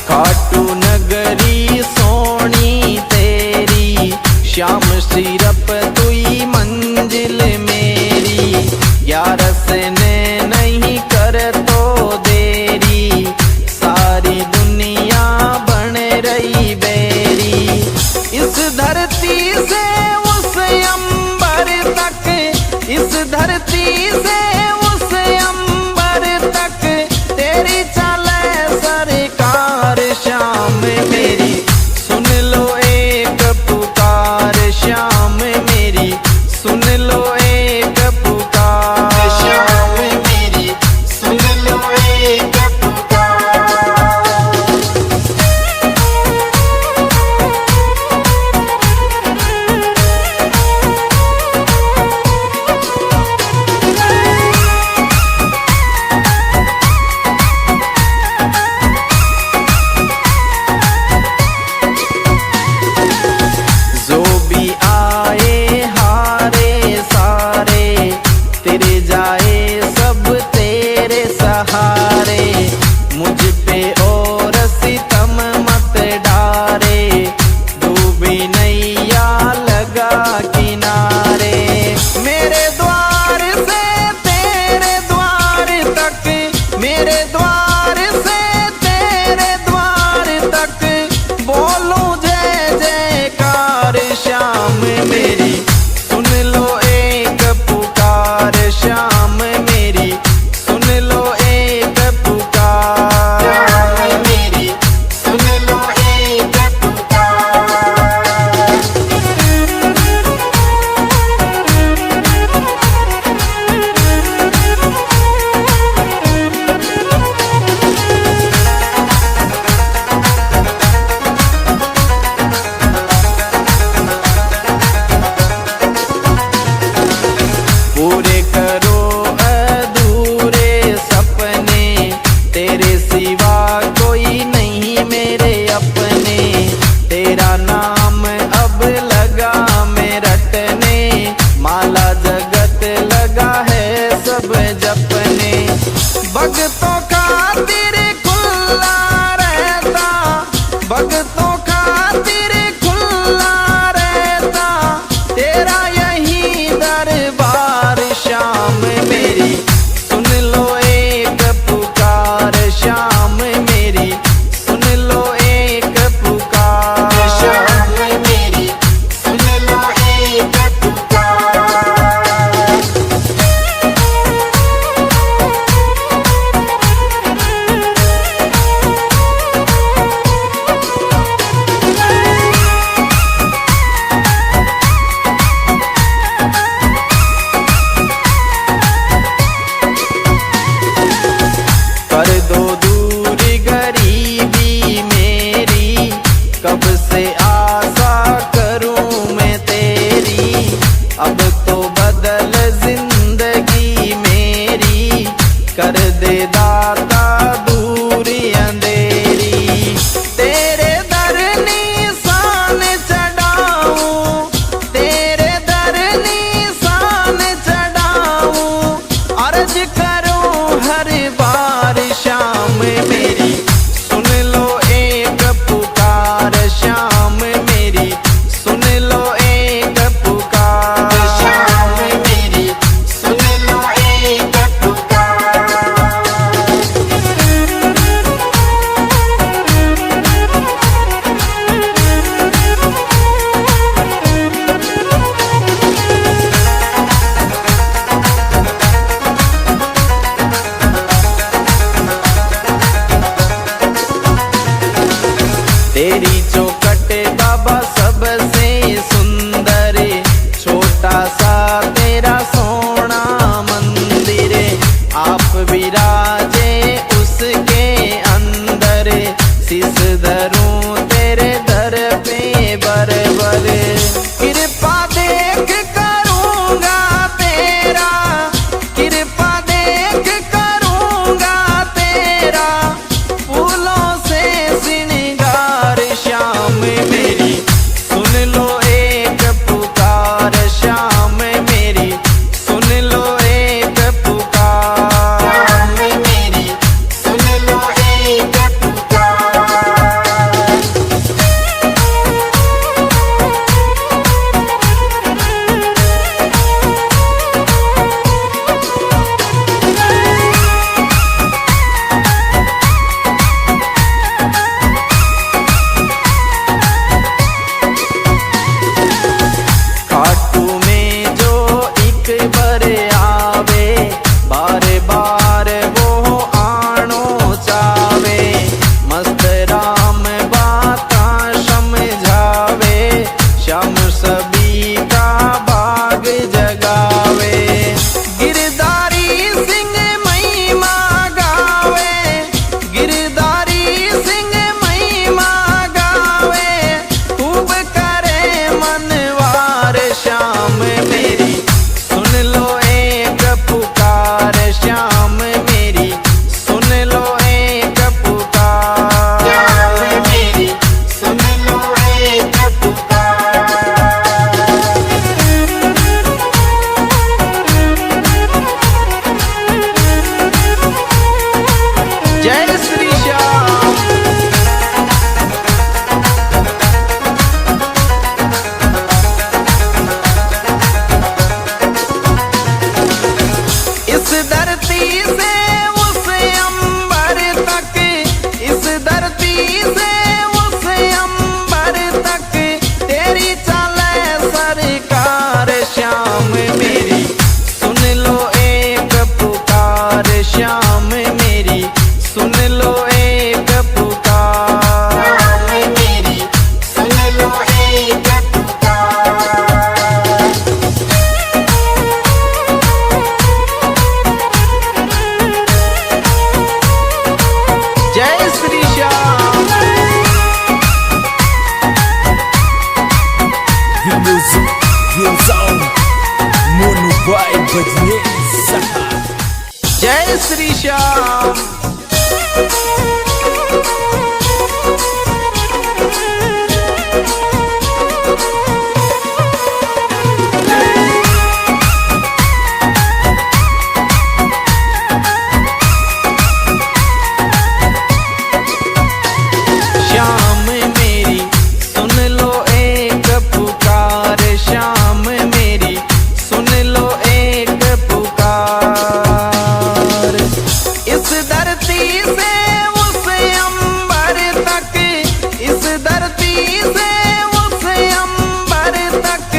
S1: खाटू नगरी सोनी तेरी, श्याम सिरप तुई मंजिल मेरी। यार से ने नहीं कर तो देरी, सारी दुनिया बन रही बेरी। इस धरती से उस अंबर तक, इस धरती से उस अंबर तक तेरी चले सरकार। श्याम मेरी सुन लो एक पुकार, श्याम मेरी सुन लो एक पुकार।
S2: श्याम मेरी सुन लो एक पुकार।
S1: जो भी आए हारे सारे, तेरे जाए सब तेरे सहारे। मुझ पे और सितम मत डारे, डूबी नैया लगा किनारे। मेरे द्वार से तेरे द्वार तक, मेरे द्वार से तेरे द्वार तक बोलूं जय जयकार। श्याम मेरी सुन लो एक पुकार, श्याम मेरी सुन लो एक पुकार।
S2: श्याम मेरी सुन लो एक पुकार।
S1: पूरे करो अधूरे सपने, तेरे सिवा कोई नहीं मेरे अपने। तेरा नाम अब लगा मैं रटने, माला जगत लगा है सब जपने। भक्तों खातिर खुला रहता, भक्तों खातिर खुला रहता तेरा यही दरबार। श्याम मेरी सुन लो एक पुकार, श्याम मेरी सुन लो एक पुकार।
S2: श्याम मेरी सुन लो एक पुकार।
S1: कर दो दूरी गरीबी मेरी, कब से आशा करूं मैं तेरी। अब तो बदल जिंदगी मेरी, कर दे दाता दूरी अंधेरी। तेरे दर निशान चढ़ाऊं, तेरे दर निशान चढ़ाऊं, अर्ज करूं हर जय श्री श्याम। श्याम मेरी सुन लो एक पुकार, श्याम मेरी सुन लो एक पुकार। इस धरती से उस अंबर तक, इस धरती से उस अंबर तक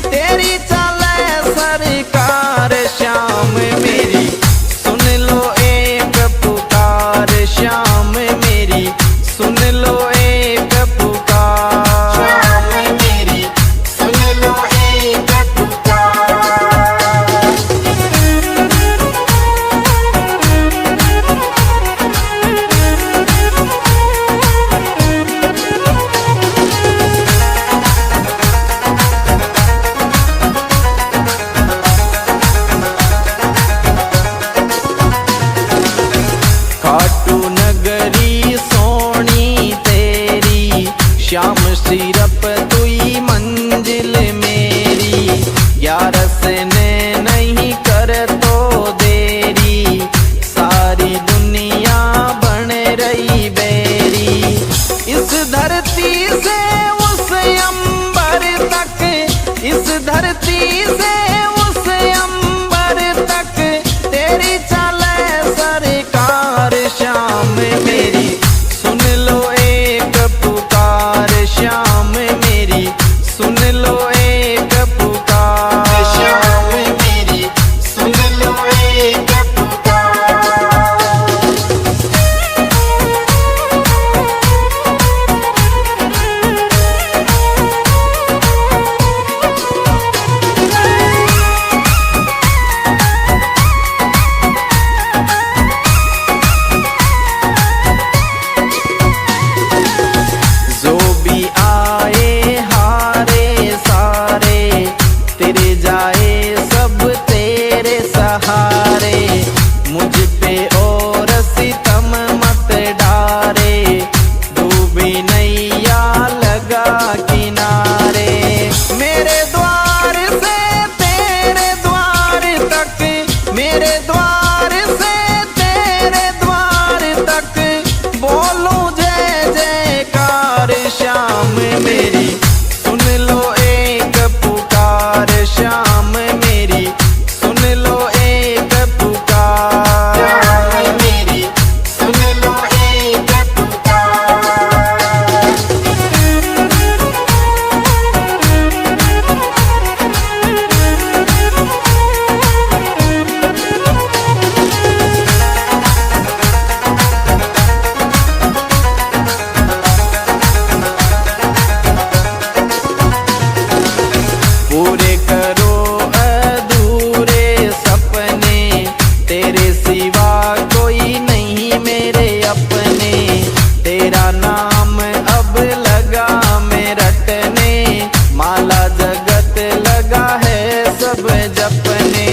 S1: तेरी चले सरकार। श्याम मेरी सुन लो एक पुकार, श्याम मेरी सुन लो एक पुकार।
S2: श्याम मेरी सुन लो एक पुकार।
S1: खाटू नगरी सोनी तेरी, श्याम सिरप तुई मंजिल मेरी। ग्यारस ने नहीं कर तो देरी, सारी दुनिया बन रही बेरी। इस धरती से उस अंबर तक, इस धरती से उस अंबर तक तेरी चले सरकार। श्याम मेरी सुन लो एक पुकार, श्याम मेरी सुन लो एक पुकार।
S2: श्याम मेरी सुन लो एक पुकार।
S1: जो भी आए हारे सारे, तेरे जाए सब तेरे सहारे। मुझ पे और सितम मत डारे, डूबी नैया लगा किनारे। मेरे द्वार से तेरे द्वार तक, मेरे द्वार से तेरे द्वार तक बोलूं जय जयकार। श्याम मेरी सुन लो एक पुकार, श्याम मेरी सुन लो एक पुकार।
S2: श्याम मेरी सुन लो एक पुकार।
S1: पूरे करो अधूरे सपने, तेरे सिवा कोई नहीं मेरे अपने। तेरा नाम अब लगा मैं रटने, माला जगत लगा है सब जपने।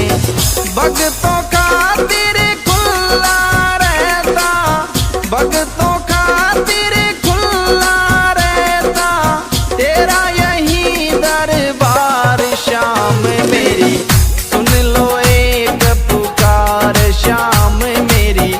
S1: भक्तों खातिर खुला रहता, भक्तों खातिर खुला रहता तेरा यही दरबार। श्याम मेरी सुन लो एक पुकार, श्याम मेरी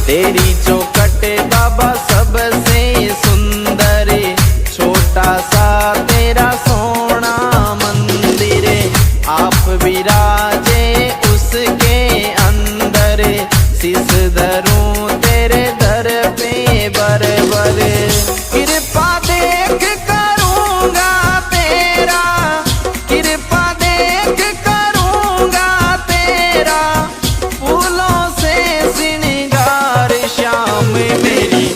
S1: तेरी चौखट बाबा सबसे सुंदर, छोटा सा तेरा सोना मंदिर, आप विराजे उसके अंदर, शीस धरूं तेरे दर पे बरबर, कृपा देख करूंगा तेरा, कृपा देख करूंगा तेरा, फूलों से श्रृंगार श्याम मेरी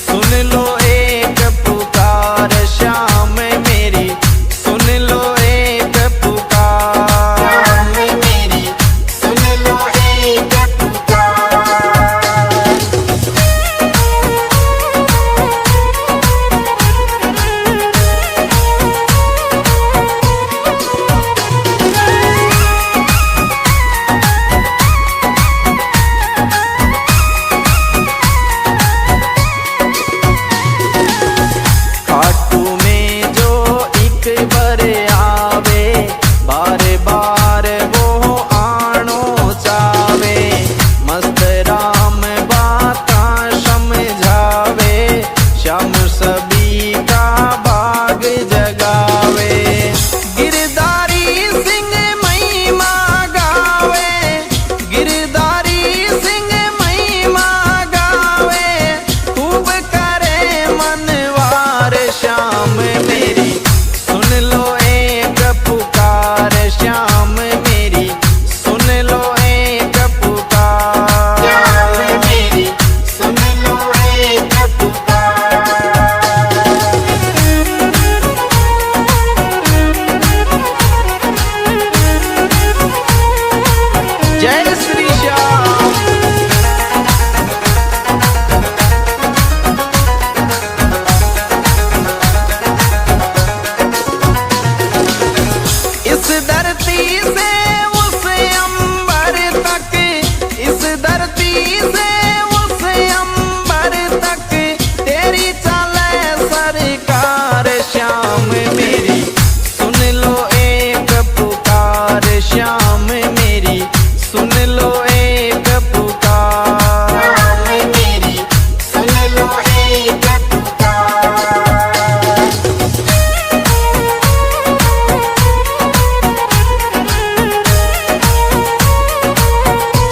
S1: सुन लो एक पुकार, श्याम मेरी सुन लो एक पुकार,
S2: श्याम मेरी सुन लो एक पुकार।
S1: खाटू में जो एक बार आवे, बार बार वो आनो चावे, मस्त राम बाता समझावे, श्याम सभी का भाग जगावे, गिरधारी सिंह महिमा गावे, गिरधारी सिंह महिमा गावे, खूब करे मनवार, श्याम मेरी सुन लो एक पुकार, श्याम मेरी सुन लो एक पुकार,
S2: श्याम मेरी सुन लो एक पुकार।
S1: जय श्री श्याम। इस धरती से उस अंबर तक, इस धरती से उस अंबर तक, तेरी चले सरकार, श्याम मेरी सुन लो एक पुकार, श्याम मेरी सुन लो एक पुकार,
S2: श्याम मेरी सुन लो एक पुकार।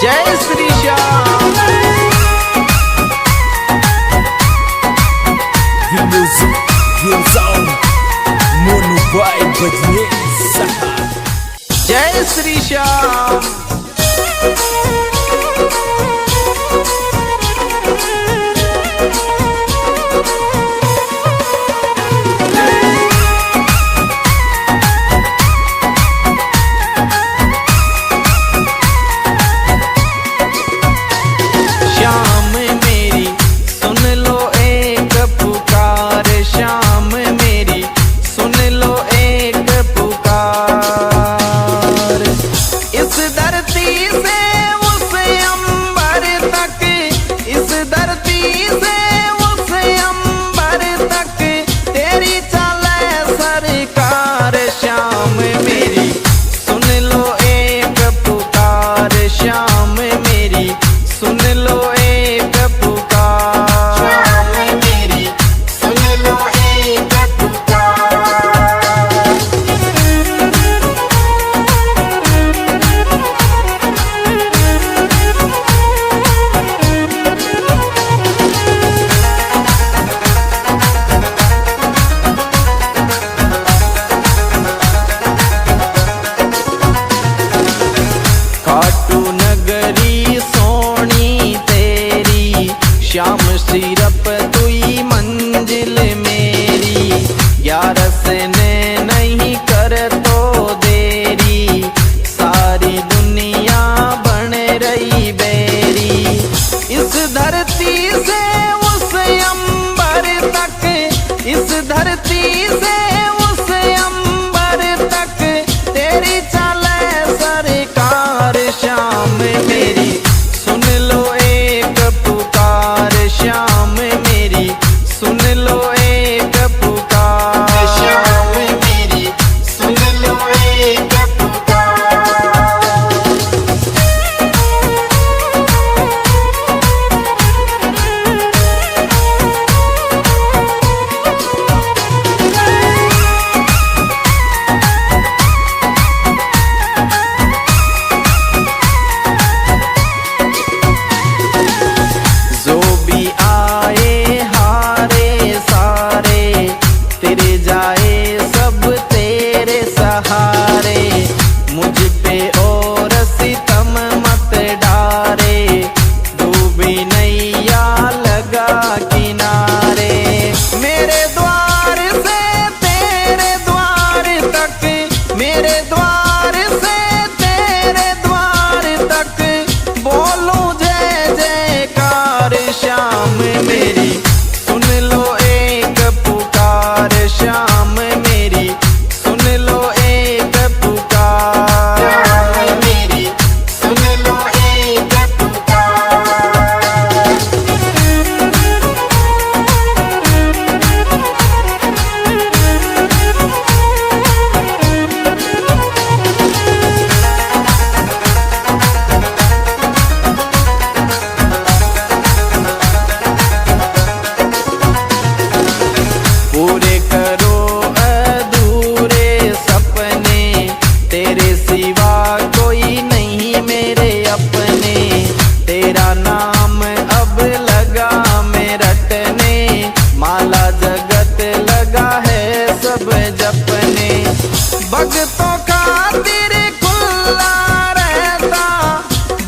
S1: जय Shri Shyam.
S3: The music gives on Mono Boy Badnez Saha.
S1: जय श्री श्याम। श्याम मेरी सुन लो एक पुकार, श्याम मेरी सुन लो एक पुकार, इस धरती से उस अंबर तक, इस धरती से उस अंबर तक, तेरी चले सरकार, श्याम मेरी सुन लो एक पुकार, श्याम मेरी सुन लो एक पुकार,
S2: श्याम मेरी सुन लो एक पुकार।
S1: खाटू नगर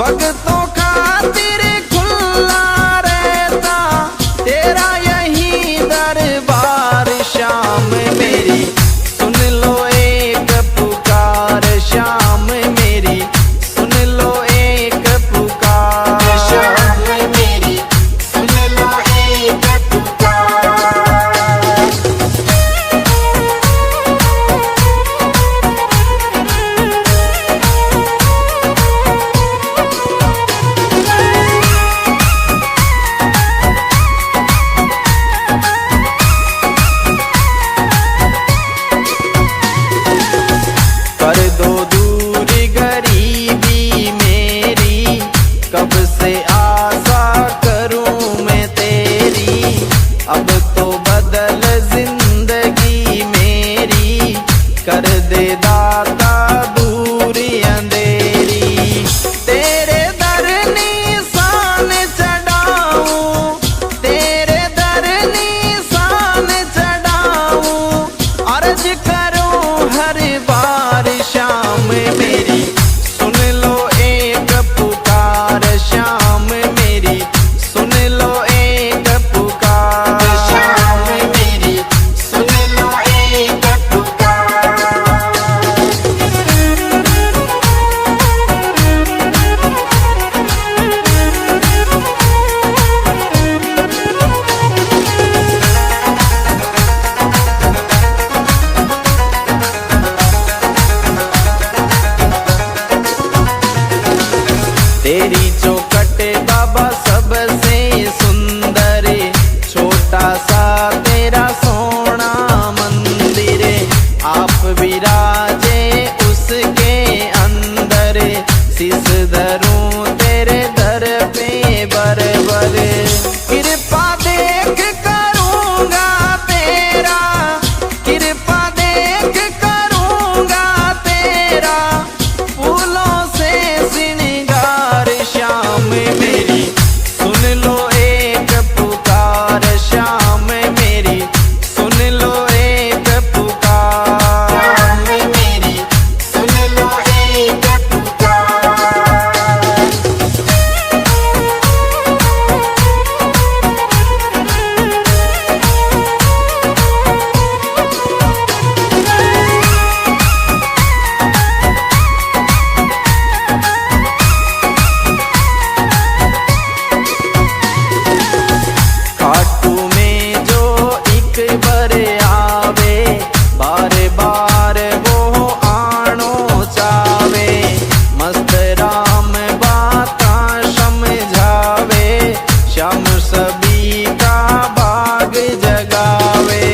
S1: भक्तों खातिर खुला रहता तेरा यही दरबार। शाम मेरी सुन लो एक पुकार, शाम मेरी सुन लो एक पुकार।
S2: शाम मेरी सुन लो एक पुकार।
S1: कर दो दूर गरीबी मेरी, कब से आशा करूं मैं तेरी। अब तो बदल जिंदगी मेरी, कर दे दाता दूर अंधेरी। तेरे दर निशान चढ़ाऊं, तेरे दर निशान चढ़ाऊं, अर्ज करूं हर बार। शाम मेरी सुन लो एक पुकार, शाम मेरी सुन लो एक पुकार।
S2: शाम मेरी सुन लो एक पुकार।
S1: तेरी चौखट बाबा सबसे सुंदर, छोटा सा तेरा सोना मंदिर। आप विराजे उसके अंदर, शीस धरूं तेरे दर पे बरबर। कृपा देख करूंगा तेरा, कृपा देख करूंगा तेरा, फूलों से श्रृंगार। शाम मेरी सुन लो एक पुकार, शाम मेरी सुन लो एक पुकार।
S2: शाम मेरी सुन लो एक पुकार।
S1: खाटू में जो एक बार आवे, बार बार वो आनो चावे। मस्त राम बाता समझावे, श्याम सभी का भाग जगावे।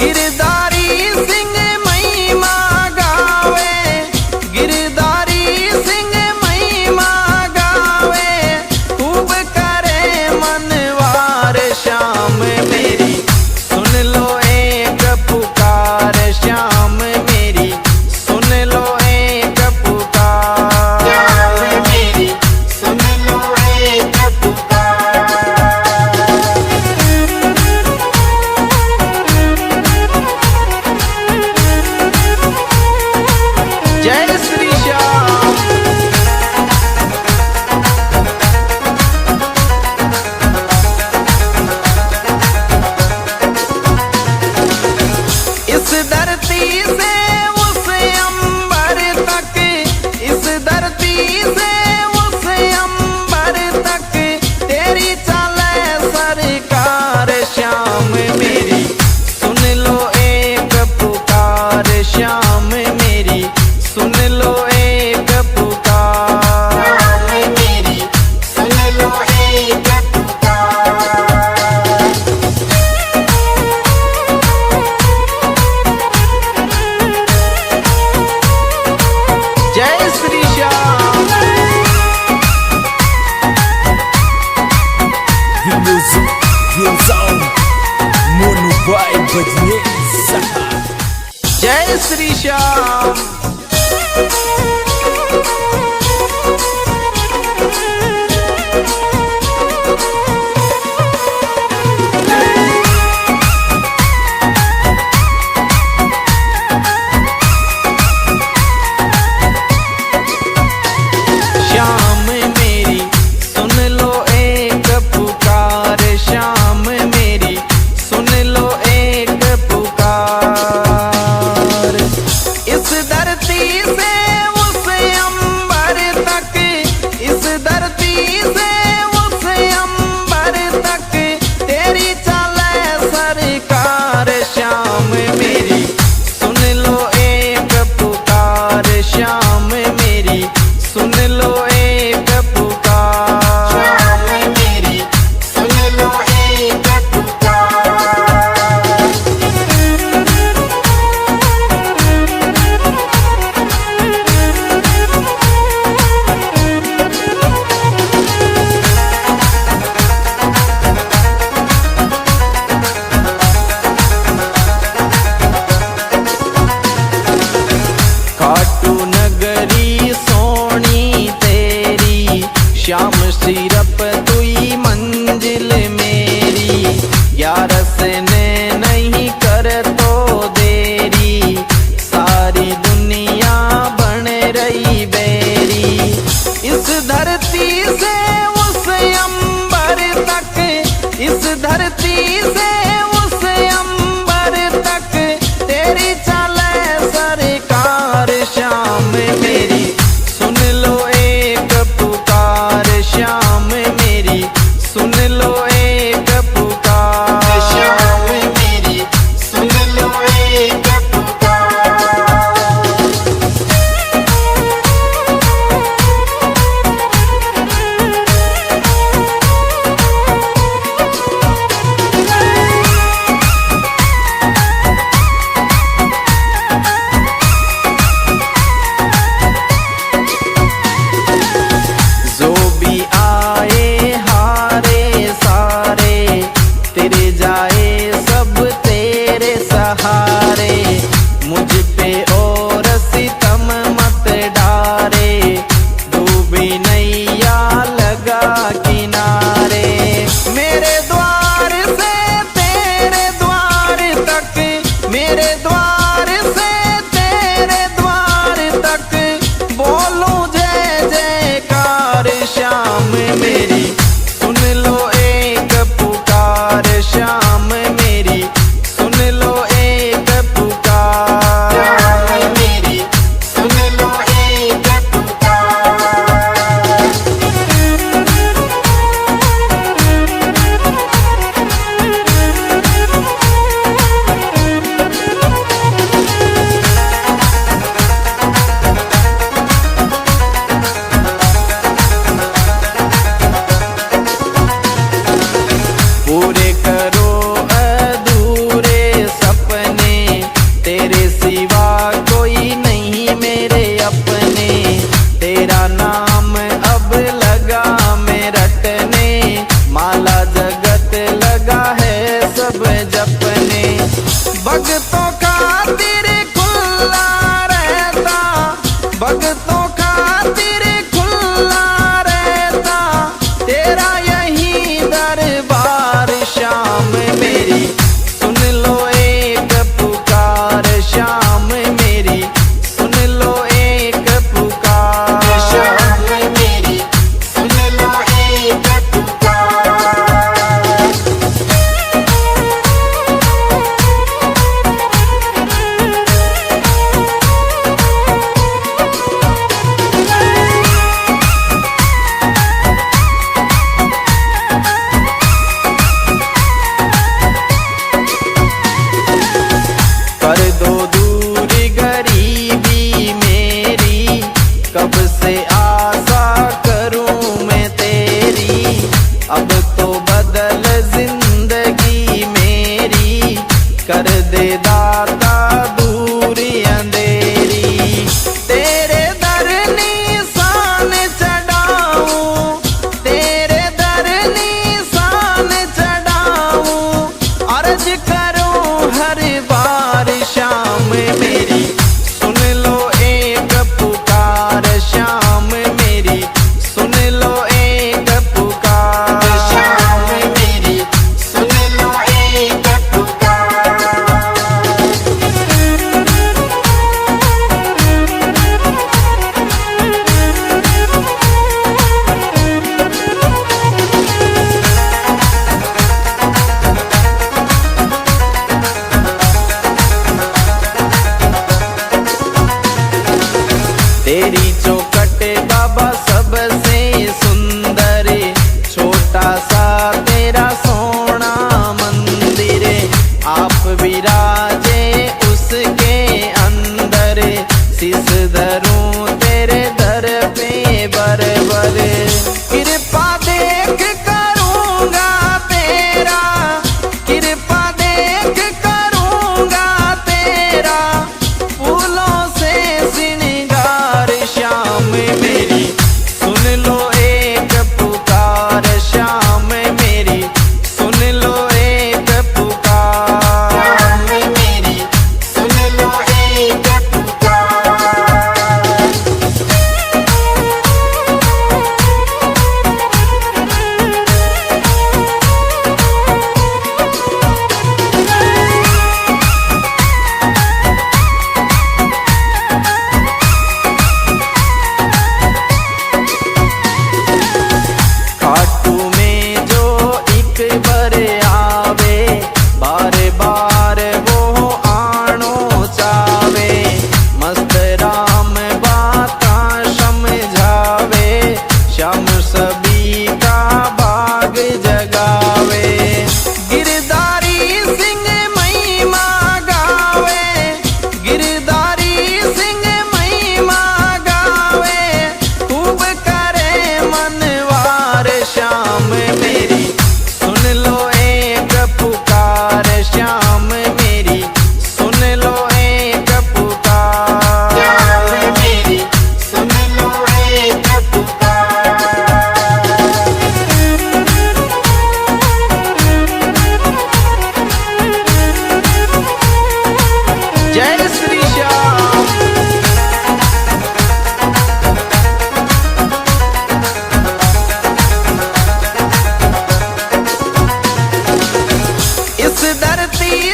S1: गिरधारी सिंह महिमा गावे, गिरधारी सिंह महिमा गावे, खूब करे मनवार। शाम मेरी सुन लो एक पुकार, शाम मेरी सुन लो एक पुकार।
S2: शाम मेरी सुन लो एक पुकार।
S1: जय श्री श्याम। इस धरती से उस अंबर तक, इस धरती से उस अंबर तक, तेरी चले सरकार। श्याम मेरी सुन लो एक पुकार, श्याम मेरी सुन लो एक पुकार।
S2: शाम मेरी सुन लो एक पुकार।
S1: जय Shri Shyam.
S3: The music, the sound, Mono Boy Badney Saha.
S1: जय श्री श्याम। श्याम सिर्फ तू ही मंजिल मेरी, यारस ने नहीं कर तो देरी, सारी दुनिया बन रही बेरी। इस धरती से उस अंबर तक, इस धरती से उस अंबर तक, तेरी चले सरकार शाम मेरी, सुन लो एक पुकार शाम मेरी, सुन लो एक पुकार
S2: शाम मेरी, सुन लो एक पुकार।
S1: जो भी आए हारे सारे, तेरे जाए सब तेरे सहारे, मुझ पे और सितम मत डारे, डूबी नैया लगा किनारे। मेरे द्वार से तेरे द्वार तक, मेरे द्वार से तेरे द्वार तक, बोलूं जय जयकार शाम मेरी, सुन लो एक पुकार शाम मेरी, सुन लो एक पुकार।
S2: शाम मेरी, सुन लो एक पुकार।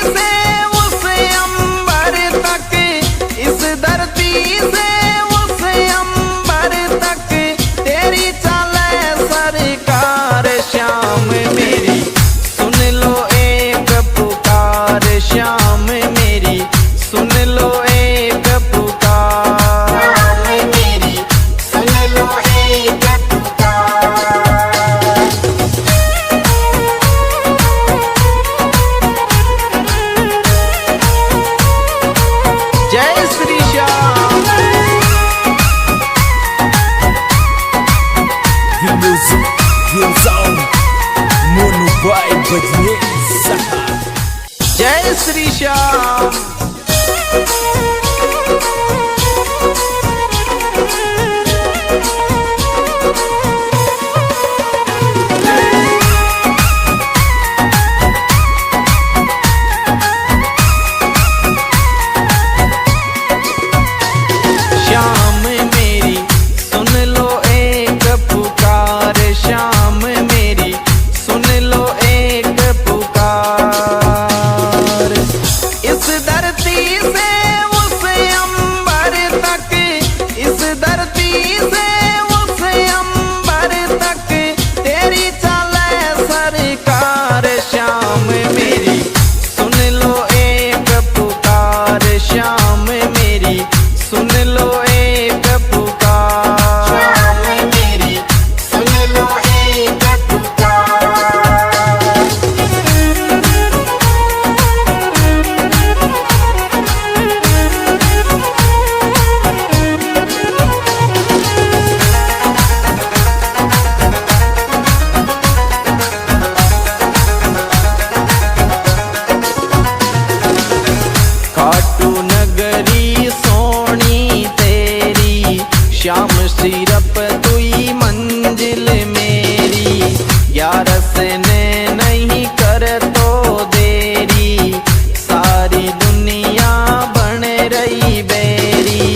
S1: से उस अंबर तक, इस धरती से उस अंबर तक तेरी चले सरकार। श्याम मेरी सुन लो एक पुकार, श्याम मेरी सुन लो एक पुकार।
S2: श्याम मेरी सुन लो एक पुकार।
S1: जय Shri Shyam.
S3: The music, the sound, Mono Boy Bajne Saha.
S1: जय श्री श्याम। श्याम मेरी सुन लो एक पुकार, श्याम मेरी सुन लो एक पुकार। इस धरती से उस अंबर तक, इस धरती से उस अंबर तक तेरी चले सरकार। श्याम मेरी सुन लो एक पुकार, श्याम मेरी सुन लो एक पुकार।
S2: श्याम मेरी सुन लो एक पुकार।
S1: खाटू नगरी सोनी तेरी, श्याम सिरप तुई मंजिल मेरी। ग्यारस ने नहीं कर तो देरी, सारी दुनिया बन रही बेरी।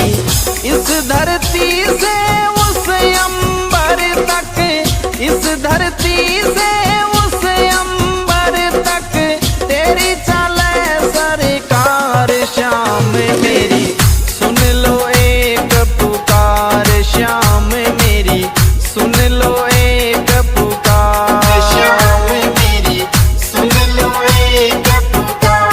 S1: इस धरती से उस अंबर तक, इस धरती से उस अंबर तक तेरी चले सरकार। श्याम मेरी सुन लो एक पुकार, श्याम मेरी सुन लो एक पुकार।
S2: श्याम मेरी सुन लो एक पुकार।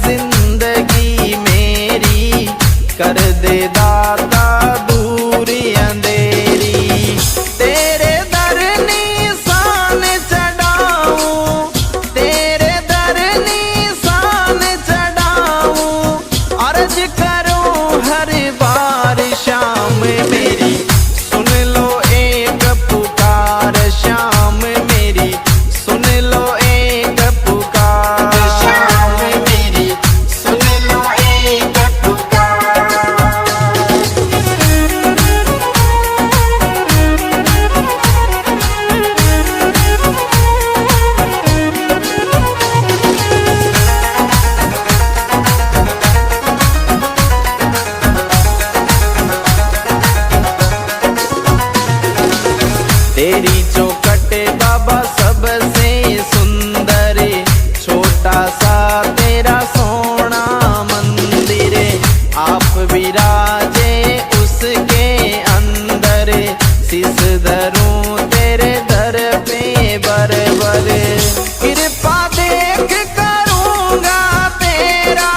S1: जिंदगी मेरी, कर दे दाता दूर अंधेरी। तेरे दर निशान चढ़ाऊं, तेरे दर निशान चढ़ाऊं, अर्ज करूं हर बार शाम मेरी, सुन लो एक पुकार शाम मेरी, सुन लो एक पुकार
S2: शाम मेरी सुन लो एक पुकार।
S1: तेरी चौखट बाबा सबसे सुंदर, छोटा सा तेरा सोना मंदिर, आप विराजे उसके अंदर, शीस धरूं तेरे दर पे बरबर, कृपा देख करूंगा तेरा,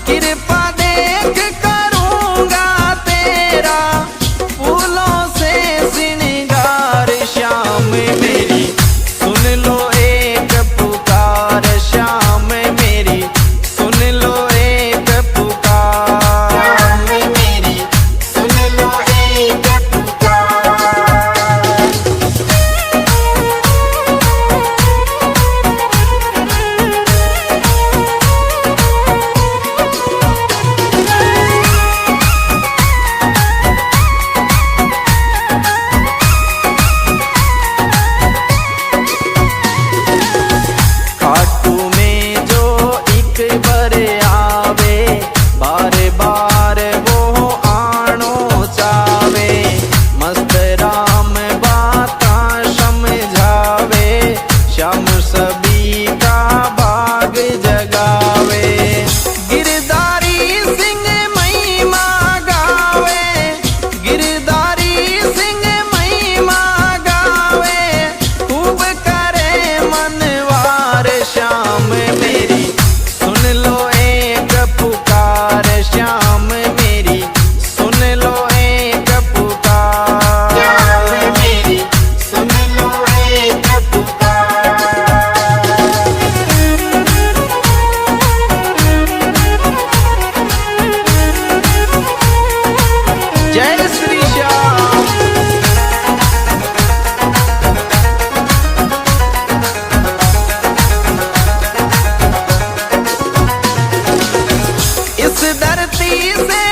S1: कृपा देख करूंगा तेरा, फूलों से श्रृंगार शाम मेरी, सुन लो एक पुकार शाम मेरी, सुन लो एक पुकार।
S2: शाम मेरी सुन लो एक पुकार।
S1: खाटू में जो एक बार आवे, बार बार वो आनो चावे, मस्त राम बाता समझावे, श्याम सभी का भाग जगावे, गिरधारी सिंह महिमा गावे, गिरधारी सिंह महिमा गावे, खूब करे मनवार शाम मेरी, सुन लो एक पुकार श्याम मेरी, सुन लो एक पुकार।
S2: शाम मेरी सुन लो एक पुकार।
S1: जय श्री श्याम। इस धरती से